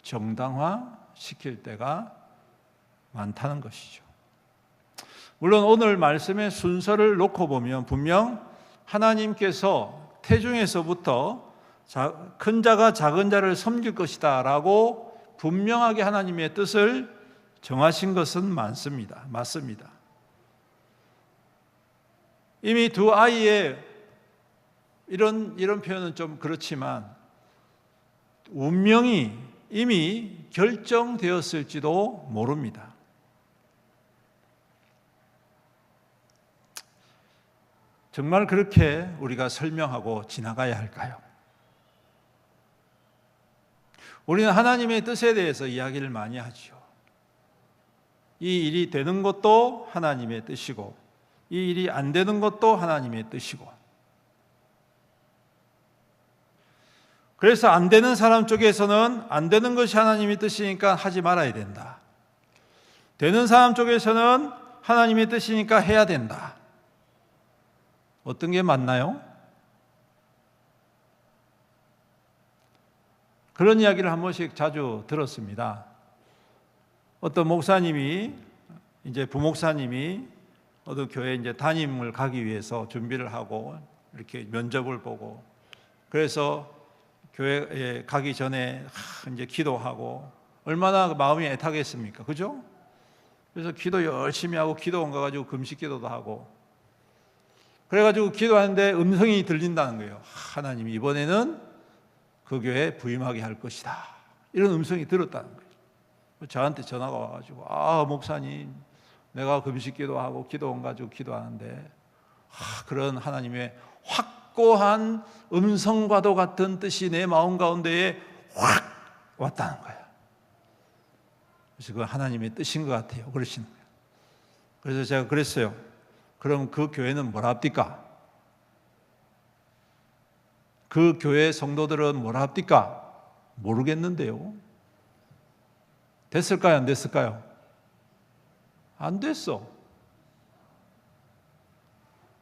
정당화시킬 때가 많다는 것이죠. 물론 오늘 말씀의 순서를 놓고 보면 분명 하나님께서 태중에서부터 큰 자가 작은 자를 섬길 것이다 라고 분명하게 하나님의 뜻을 정하신 것은 맞습니다. 이미 두 아이의 이런 표현은 좀 그렇지만 운명이 이미 결정되었을지도 모릅니다. 정말 그렇게 우리가 설명하고 지나가야 할까요? 우리는 하나님의 뜻에 대해서 이야기를 많이 하죠. 이 일이 되는 것도 하나님의 뜻이고 이 일이 안 되는 것도 하나님의 뜻이고, 그래서 안 되는 사람 쪽에서는 안 되는 것이 하나님의 뜻이니까 하지 말아야 된다. 되는 사람 쪽에서는 하나님의 뜻이니까 해야 된다. 어떤 게 맞나요? 그런 이야기를 한 번씩 자주 들었습니다. 어떤 목사님이, 부목사님이 어떤 교회에 이제 담임을 가기 위해서 준비를 하고 이렇게 면접을 보고, 그래서 교회에 가기 전에 이제 기도하고, 얼마나 마음이 애타겠습니까? 그죠? 그래서 기도 열심히 하고 기도원 가가지고 금식 기도도 하고, 그래가지고 기도하는데 음성이 들린다는 거예요. 하나님이 이번에는 그 교회에 부임하게 할 것이다. 이런 음성이 들었다는 거예요. 저한테 전화가 와가지고, 목사님, 내가 금식 기도하고 기도원 가지고 기도하는데 그런 하나님의 확고한 음성과도 같은 뜻이 내 마음 가운데에 확 왔다는 거예요. 그래서 그건 하나님의 뜻인 것 같아요. 그러시는 거예요. 그래서 제가 그랬어요. 그럼 그 교회는 뭐라 합니까? 그 교회 성도들은 뭐라 합니까? 모르겠는데요. 됐을까요? 안 됐을까요? 안 됐어.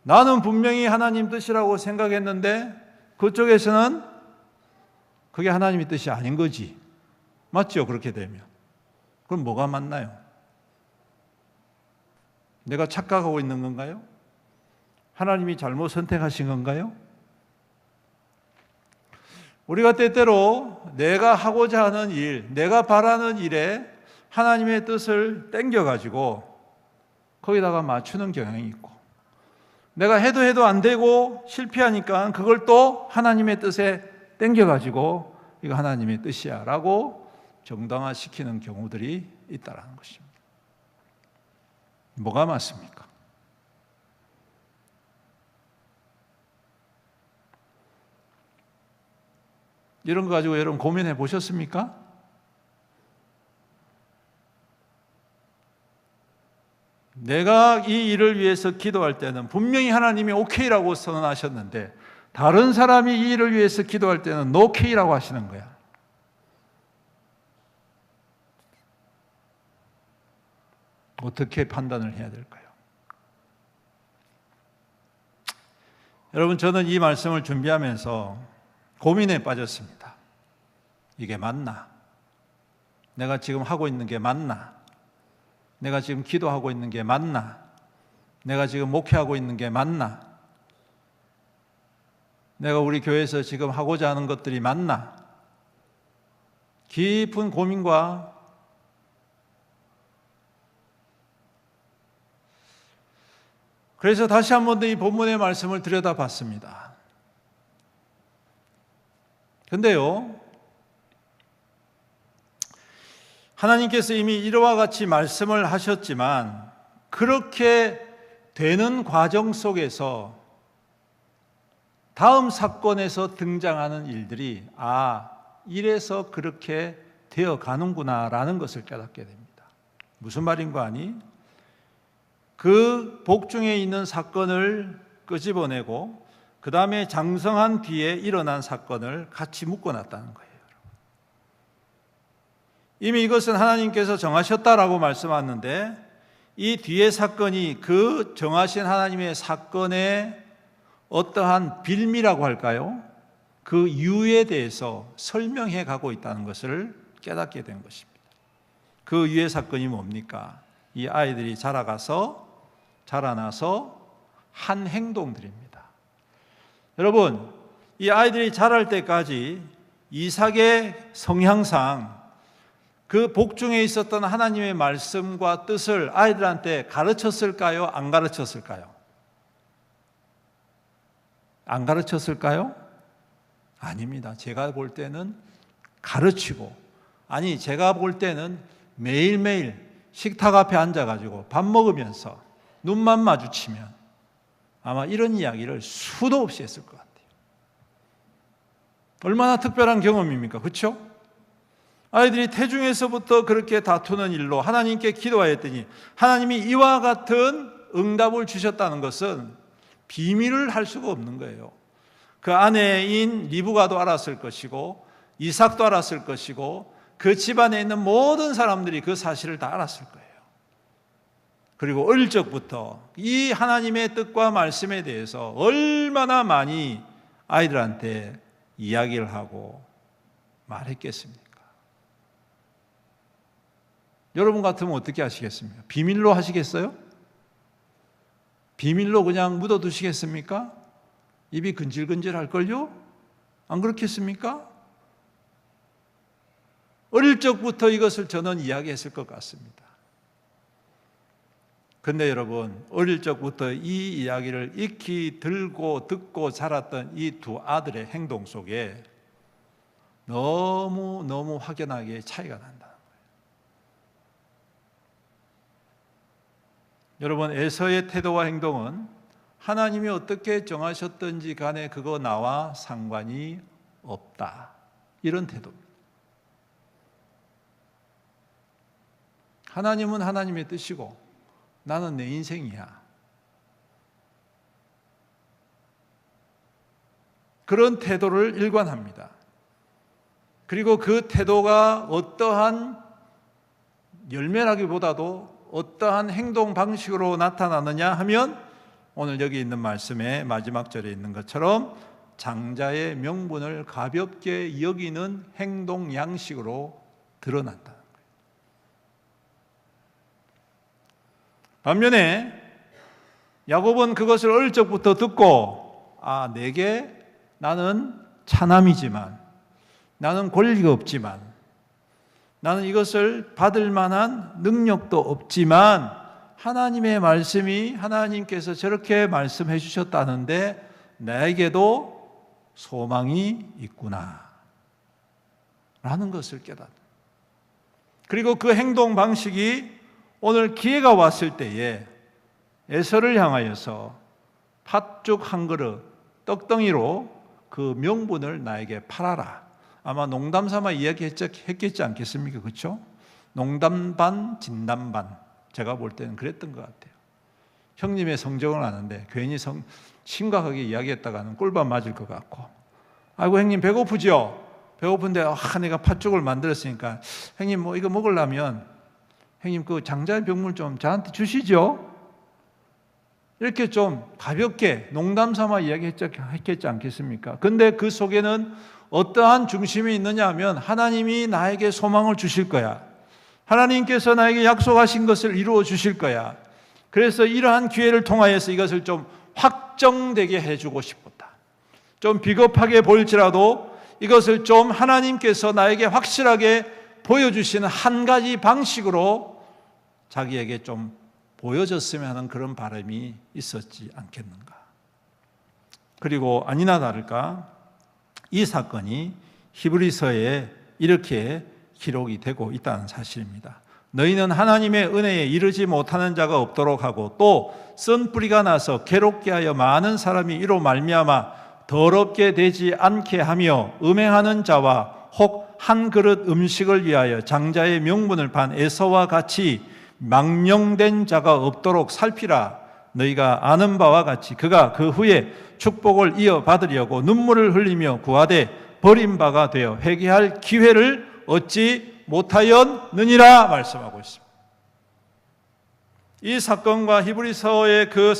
나는 분명히 하나님 뜻이라고 생각했는데 그쪽에서는 그게 하나님의 뜻이 아닌 거지. 맞죠? 그렇게 되면. 그럼 뭐가 맞나요? 내가 착각하고 있는 건가요? 하나님이 잘못 선택하신 건가요? 우리가 때때로 내가 하고자 하는 일, 내가 바라는 일에 하나님의 뜻을 땡겨가지고 거기다가 맞추는 경향이 있고, 내가 해도 안 되고 실패하니까 그걸 또 하나님의 뜻에 땡겨가지고 이거 하나님의 뜻이야 라고 정당화시키는 경우들이 있다는 것입니다. 뭐가 맞습니까? 이런 거 가지고 여러분 고민해 보셨습니까? 내가 이 일을 위해서 기도할 때는 분명히 하나님이 오케이라고 선언하셨는데 다른 사람이 이 일을 위해서 기도할 때는 노케이라고 하시는 거야. 어떻게 판단을 해야 될까요? 여러분, 저는 이 말씀을 준비하면서 고민에 빠졌습니다. 이게 맞나? 내가 지금 하고 있는 게 맞나? 내가 지금 기도하고 있는 게 맞나? 내가 지금 목회하고 있는 게 맞나? 내가 우리 교회에서 지금 하고자 하는 것들이 맞나? 깊은 고민과 그래서 다시 한 번 더 이 본문의 말씀을 들여다봤습니다. 근데요, 하나님께서 이미 이와 같이 말씀을 하셨지만 그렇게 되는 과정 속에서 다음 사건에서 등장하는 일들이 이래서 그렇게 되어 가는구나라는 것을 깨닫게 됩니다. 무슨 말인가 하니 그 복중에 있는 사건을 끄집어내고 그 다음에 장성한 뒤에 일어난 사건을 같이 묶어놨다는 거예요. 이미 이것은 하나님께서 정하셨다라고 말씀하는데 이 뒤의 사건이 그 정하신 하나님의 사건의 어떠한 빌미라고 할까요? 그 이유에 대해서 설명해 가고 있다는 것을 깨닫게 된 것입니다. 그 이유의 사건이 뭡니까? 이 아이들이 자라나서 한 행동들입니다. 여러분, 이 아이들이 자랄 때까지 이삭의 성향상 그 복중에 있었던 하나님의 말씀과 뜻을 아이들한테 가르쳤을까요? 안 가르쳤을까요? 안 가르쳤을까요? 아닙니다. 제가 볼 때는 가르치고, 아니 제가 볼 때는 매일매일 식탁 앞에 앉아가지고 밥 먹으면서 눈만 마주치면 아마 이런 이야기를 수도 없이 했을 것 같아요. 얼마나 특별한 경험입니까? 그렇죠? 아이들이 태중에서부터 그렇게 다투는 일로 하나님께 기도하였더니 하나님이 이와 같은 응답을 주셨다는 것은 비밀을 할 수가 없는 거예요. 그 아내인 리브가도 알았을 것이고 이삭도 알았을 것이고 그 집안에 있는 모든 사람들이 그 사실을 다 알았을 거예요. 그리고 어릴 적부터 이 하나님의 뜻과 말씀에 대해서 얼마나 많이 아이들한테 이야기를 하고 말했겠습니까? 여러분 같으면 어떻게 하시겠습니까? 비밀로 하시겠어요? 비밀로 그냥 묻어두시겠습니까? 입이 근질근질할걸요? 안 그렇겠습니까? 어릴 적부터 이것을 저는 이야기했을 것 같습니다. 근데 여러분, 어릴 적부터 이 이야기를 익히 들고 듣고 자랐던 이 두 아들의 행동 속에 너무 확연하게 차이가 난다는 거예요. 여러분, 에서의 태도와 행동은 하나님이 어떻게 정하셨든지 간에 그거 나와 상관이 없다, 이런 태도입니다. 하나님은 하나님의 뜻이고 나는 내 인생이야. 그런 태도를 일관합니다. 그리고 그 태도가 어떠한 열매라기보다도 어떠한 행동 방식으로 나타나느냐 하면 오늘 여기 있는 말씀의 마지막 절에 있는 것처럼 장자의 명분을 가볍게 여기는 행동 양식으로 드러난다. 반면에 야곱은 그것을 어릴 적부터 듣고 내게 나는 차남이지만 나는 권리가 없지만 나는 이것을 받을 만한 능력도 없지만 하나님의 말씀이 하나님께서 저렇게 말씀해 주셨다는데 나에게도 소망이 있구나 라는 것을 깨닫는, 그리고 그 행동 방식이 오늘 기회가 왔을 때에 에서를 향하여서 팥죽 한 그릇 떡덩이로 그 명분을 나에게 팔아라. 아마 농담 삼아 이야기했겠지 않겠습니까? 그렇죠? 농담 반 진담 반, 제가 볼 때는 그랬던 것 같아요. 형님의 성정을 아는데 괜히 심각하게 이야기했다가는 꿀밤 맞을 것 같고, 아이고 형님 배고프죠? 배고픈데 내가 팥죽을 만들었으니까 형님 뭐 이거 먹으려면 형님 그 장자의 병물 좀 저한테 주시죠? 이렇게 좀 가볍게 농담 삼아 이야기했겠지 않겠습니까? 근데 그 속에는 어떠한 중심이 있느냐 하면 하나님이 나에게 소망을 주실 거야. 하나님께서 나에게 약속하신 것을 이루어 주실 거야. 그래서 이러한 기회를 통하여서 이것을 좀 확정되게 해주고 싶었다. 좀 비겁하게 보일지라도 이것을 좀 하나님께서 나에게 확실하게 보여주시는 한 가지 방식으로 자기에게 좀 보여줬으면 하는 그런 바람이 있었지 않겠는가. 그리고 아니나 다를까 이 사건이 히브리서에 이렇게 기록이 되고 있다는 사실입니다. 너희는 하나님의 은혜에 이르지 못하는 자가 없도록 하고 또 쓴 뿌리가 나서 괴롭게 하여 많은 사람이 이로 말미암아 더럽게 되지 않게 하며 음행하는 자와 혹 한 그릇 음식을 위하여 장자의 명분을 판 에서와 같이 망령된 자가 없도록 살피라. 너희가 아는 바와 같이 그가 그 후에 축복을 이어받으려고 눈물을 흘리며 구하되 버린 바가 되어 회개할 기회를 얻지 못하였느니라 말씀하고 있습니다. 이 사건과 히브리서의 그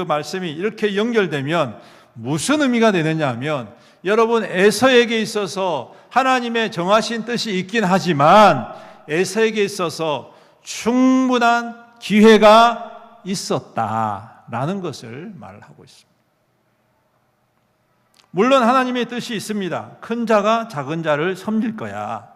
말씀이 이렇게 연결되면 무슨 의미가 되느냐 하면, 여러분, 에서에게 있어서 하나님의 정하신 뜻이 있긴 하지만 에서에게 있어서 충분한 기회가 있었다라는 것을 말하고 있습니다. 물론 하나님의 뜻이 있습니다. 큰 자가 작은 자를 섬길 거야.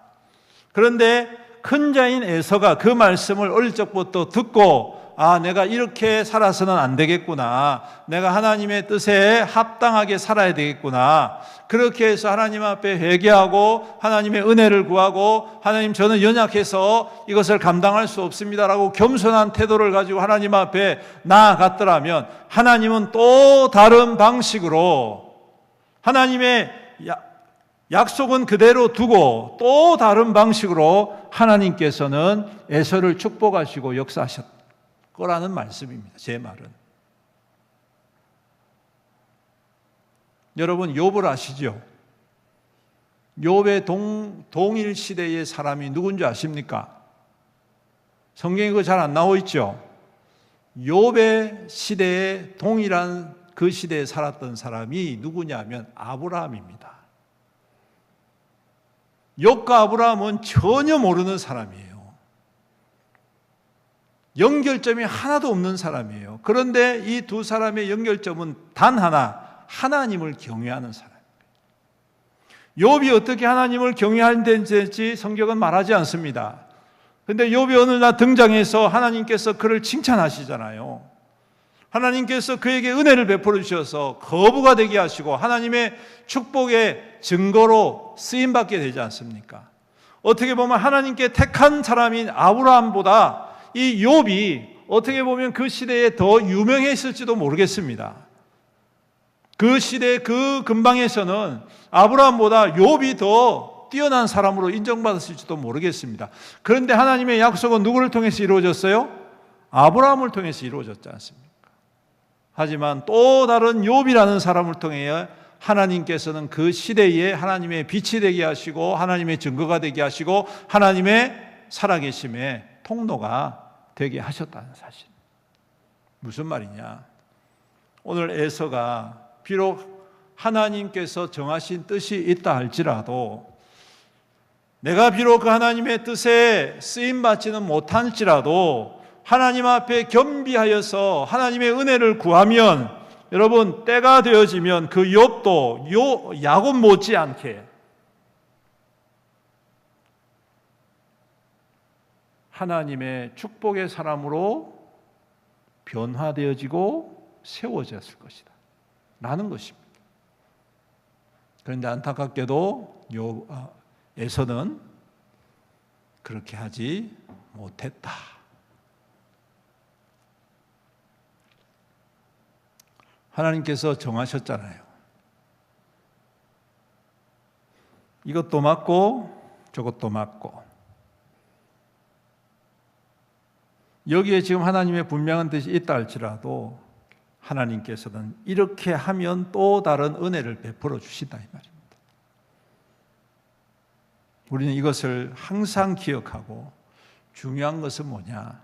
그런데 큰 자인 에서가 그 말씀을 어릴 적부터 듣고, 아, 내가 이렇게 살아서는 안 되겠구나. 내가 하나님의 뜻에 합당하게 살아야 되겠구나. 그렇게 해서 하나님 앞에 회개하고 하나님의 은혜를 구하고, 하나님, 저는 연약해서 이것을 감당할 수 없습니다라고 겸손한 태도를 가지고 하나님 앞에 나아갔더라면, 하나님은 또 다른 방식으로 하나님의 약속은 그대로 두고 또 다른 방식으로 하나님께서는 에서를 축복하시고 역사하셨다 거라는 말씀입니다. 제 말은. 여러분, 욥을 아시죠? 욥의 동일 시대의 사람이 누군지 아십니까? 성경에 그거 잘 안 나와 있죠? 욥의 시대에 동일한 그 시대에 살았던 사람이 누구냐면 아브라함입니다. 욥과 아브라함은 전혀 모르는 사람이에요. 연결점이 하나도 없는 사람이에요. 그런데 이 두 사람의 연결점은 단 하나, 하나님을 경외하는 사람입니다. 욥이 어떻게 하나님을 경외하는지 성경은 말하지 않습니다. 그런데 욥이 어느 날 등장해서 하나님께서 그를 칭찬하시잖아요. 하나님께서 그에게 은혜를 베풀어 주셔서 거부가 되게 하시고 하나님의 축복의 증거로 쓰임받게 되지 않습니까? 어떻게 보면 하나님께 택한 사람인 아브라함보다 이 욥이 어떻게 보면 그 시대에 더 유명했을지도 모르겠습니다. 그 시대 그 근방에서는 아브라함보다 욥이 더 뛰어난 사람으로 인정받았을지도 모르겠습니다. 그런데 하나님의 약속은 누구를 통해서 이루어졌어요? 아브라함을 통해서 이루어졌지 않습니까? 하지만 또 다른 욥이라는 사람을 통해 하나님께서는 그 시대에 하나님의 빛이 되게 하시고 하나님의 증거가 되게 하시고 하나님의 살아계심의 통로가 되게 하셨다는 사실. 무슨 말이냐? 오늘 에서가 비록 하나님께서 정하신 뜻이 있다 할지라도, 내가 비록 그 하나님의 뜻에 쓰임받지는 못할지라도 하나님 앞에 겸비하여서 하나님의 은혜를 구하면, 여러분, 때가 되어지면 그 욥도 야곱 못지않게 하나님의 축복의 사람으로 변화되어지고 세워졌을 것이다 라는 것입니다. 그런데 안타깝게도 에서는 그렇게 하지 못했다. 하나님께서 정하셨잖아요. 이것도 맞고 저것도 맞고. 여기에 지금 하나님의 분명한 뜻이 있다 할지라도 하나님께서는 이렇게 하면 또 다른 은혜를 베풀어 주시다 이 말입니다. 우리는 이것을 항상 기억하고, 중요한 것은 뭐냐?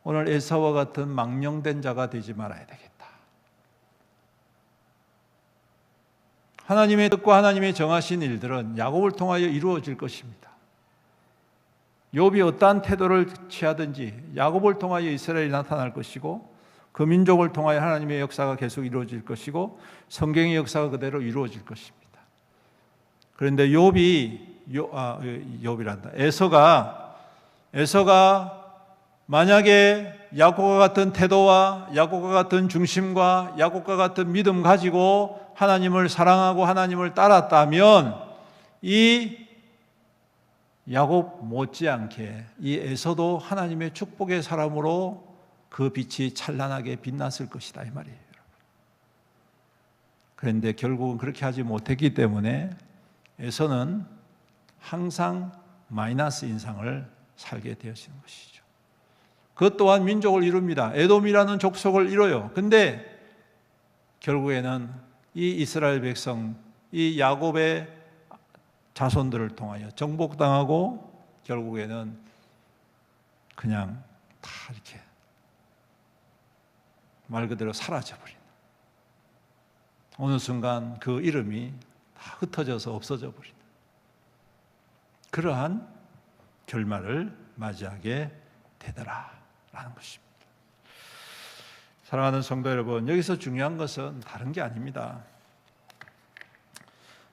오늘 에사와 같은 망령된 자가 되지 말아야 되겠다. 하나님의 뜻과 하나님의 정하신 일들은 야곱을 통하여 이루어질 것입니다. 욥이 어떠한 태도를 취하든지 야곱을 통하여 이스라엘이 나타날 것이고, 그 민족을 통하여 하나님의 역사가 계속 이루어질 것이고, 성경의 역사가 그대로 이루어질 것입니다. 그런데 에서가 만약에 야곱과 같은 태도와 야곱과 같은 중심과 야곱과 같은 믿음 가지고 하나님을 사랑하고 하나님을 따랐다면, 이 야곱 못지않게 이 에서도 하나님의 축복의 사람으로 그 빛이 찬란하게 빛났을 것이다 이 말이에요. 그런데 결국은 그렇게 하지 못했기 때문에 에서는 항상 마이너스 인상을 살게 되어지는 것이죠. 그것 또한 민족을 이룹니다. 에돔이라는 족속을 이뤄요. 근데 결국에는 이 이스라엘 백성, 이 야곱의 자손들을 통하여 정복당하고 결국에는 그냥 다 이렇게 말 그대로 사라져버린, 어느 순간 그 이름이 다 흩어져서 없어져 버린 그러한 결말을 맞이하게 되더라라는 것입니다. 사랑하는 성도 여러분, 여기서 중요한 것은 다른 게 아닙니다.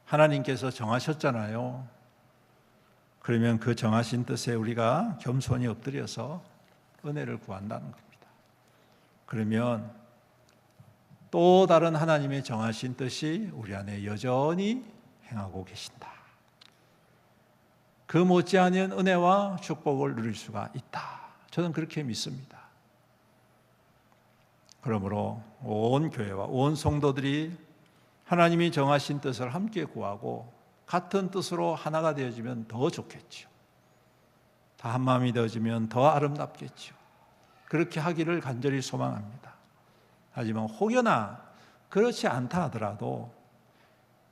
하나님께서 정하셨잖아요. 그러면 그 정하신 뜻에 우리가 겸손히 엎드려서 은혜를 구한다는 겁니다. 그러면 또 다른 하나님의 정하신 뜻이 우리 안에 여전히 행하고 계신다. 그 못지않은 은혜와 축복을 누릴 수가 있다. 저는 그렇게 믿습니다. 그러므로 온 교회와 온 성도들이 하나님이 정하신 뜻을 함께 구하고 같은 뜻으로 하나가 되어지면 더 좋겠죠. 다 한마음이 되어지면 더 아름답겠죠. 그렇게 하기를 간절히 소망합니다. 하지만 혹여나 그렇지 않다 하더라도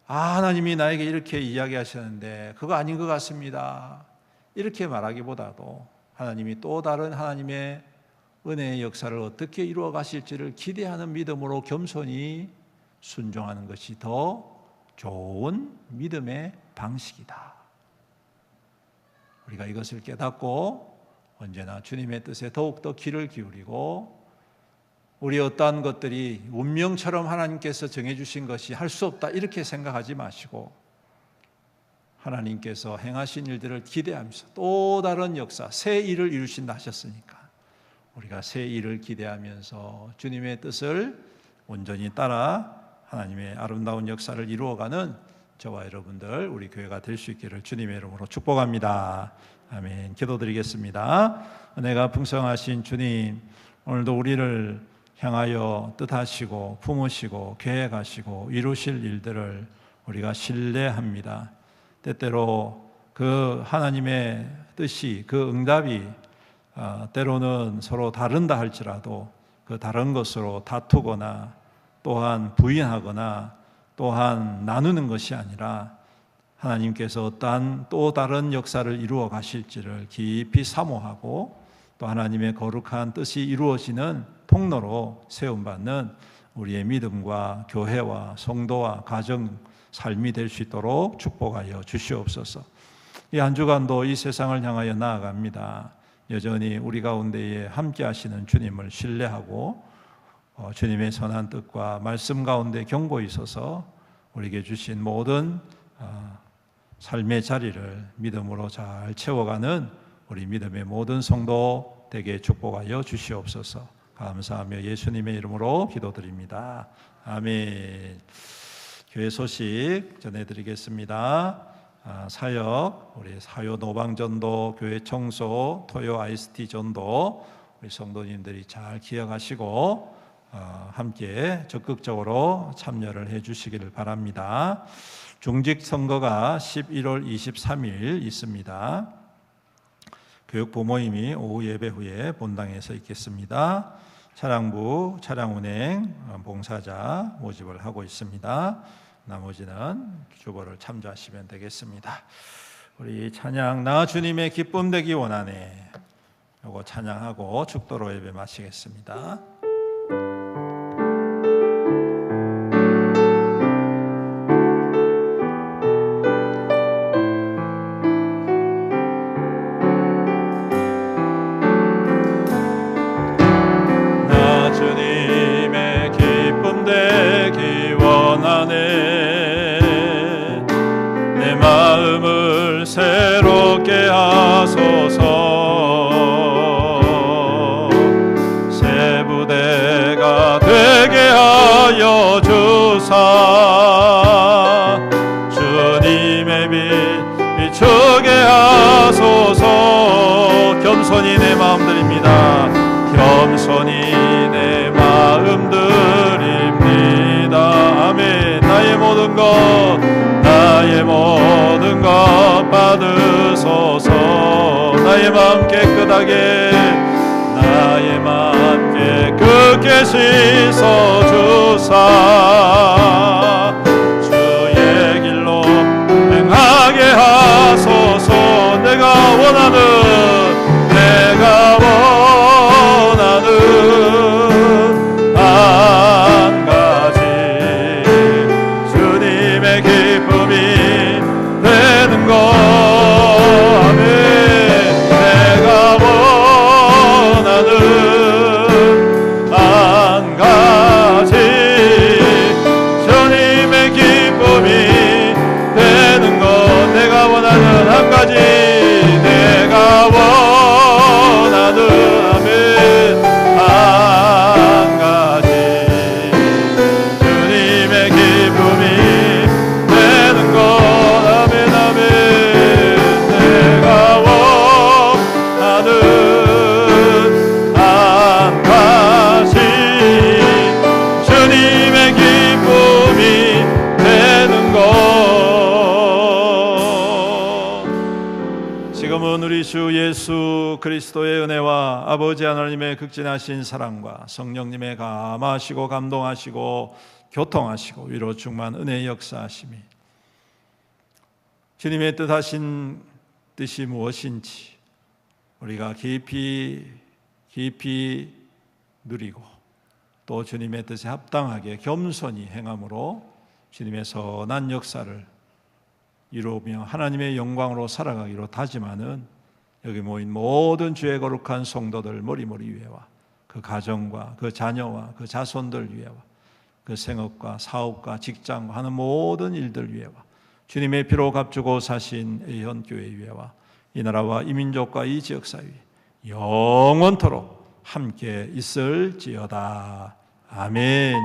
하나님이 나에게 이렇게 이야기하셨는데 그거 아닌 것 같습니다, 이렇게 말하기보다도 하나님이 또 다른 하나님의 은혜의 역사를 어떻게 이루어 가실지를 기대하는 믿음으로 겸손히 순종하는 것이 더 좋은 믿음의 방식이다. 우리가 이것을 깨닫고 언제나 주님의 뜻에 더욱더 귀를 기울이고, 우리 어떠한 것들이 운명처럼 하나님께서 정해주신 것이 할 수 없다 이렇게 생각하지 마시고 하나님께서 행하신 일들을 기대하면서 또 다른 역사, 새 일을 이루신다 하셨으니까 우리가 새 일을 기대하면서 주님의 뜻을 온전히 따라 하나님의 아름다운 역사를 이루어가는 저와 여러분들, 우리 교회가 될 수 있기를 주님의 이름으로 축복합니다. 아멘. 기도드리겠습니다. 은혜가 풍성하신 주님, 오늘도 우리를 향하여 뜻하시고 품으시고 계획하시고 이루실 일들을 우리가 신뢰합니다. 때때로 그 하나님의 뜻이, 그 응답이 때로는 서로 다른다 할지라도 그 다른 것으로 다투거나 또한 부인하거나 또한 나누는 것이 아니라 하나님께서 어떠한 또 다른 역사를 이루어 가실지를 깊이 사모하고 또 하나님의 거룩한 뜻이 이루어지는 통로로 세움받는 우리의 믿음과 교회와 성도와 가정 삶이 될 수 있도록 축복하여 주시옵소서. 이 한 주간도 이 세상을 향하여 나아갑니다. 여전히 우리 가운데에 함께 하시는 주님을 신뢰하고 주님의 선한 뜻과 말씀 가운데 경고히 있어서 우리에게 주신 모든 삶의 자리를 믿음으로 잘 채워가는 우리 믿음의 모든 성도 되게 축복하여 주시옵소서. 감사하며 예수님의 이름으로 기도드립니다. 아멘. 교회 소식 전해드리겠습니다. 사역, 우리 사요 노방전도, 교회 청소, 토요 IST 전도 우리 성도님들이 잘 기억하시고 함께 적극적으로 참여를 해주시기를 바랍니다. 중직선거가 11월 23일 있습니다. 교육부모임이 오후 예배 후에 본당에서 있겠습니다. 차량부, 차량운행, 봉사자 모집을 하고 있습니다. 나머지는 주보를 참조하시면 되겠습니다. 우리 찬양 나 주님의 기쁨 되기 원하네, 요거 찬양하고 축도로 예배 마치겠습니다. 내 마음을 새롭게 하소서. 새 부대가 되게 하여 주사 주님의 빛 비추게 하소서. 겸손히 내 마음 드립니다. 겸손히 내 마음 드립니다. 아멘. 나의 모든 것 받으소서. 나의 마음 깨끗하게, 나의 맘 깨끗게 씻어주사 주의 길로 행하게 하소서. 내가 원하는 한 가지 주님의 기쁨이 되는 것. 아멘. 내가 원하는 한 가지 주님의 기쁨이 되는 것. 내가 원하는 한 가지. 내가 원하는 아멘 한 가지 주님의 기쁨이 되는 것. 아멘 아멘. 내가 원하는 한 가지 주님의 기쁨이 되는 것. 지금은 우리 주 예수 그리스도의 은혜와 아버지 하나님의 극진하신 사랑과 성령님의 감하시고 감동하시고 교통하시고 위로 충만 은혜의 역사하심이 주님의 뜻하신 뜻이 무엇인지 우리가 깊이 누리고 또 주님의 뜻에 합당하게 겸손히 행함으로 주님의 선한 역사를 이루며 하나님의 영광으로 살아가기로 다짐하는 여기 모인 모든 주의 거룩한 성도들 머리머리 위에와 그 가정과 그 자녀와 그 자손들 위에와 그 생업과 사업과 직장과 하는 모든 일들 위에와 주님의 피로 값주고 사신 애현교회 위에와 이 나라와 이 민족과 이 지역사 위에 영원토록 함께 있을지어다. 아멘.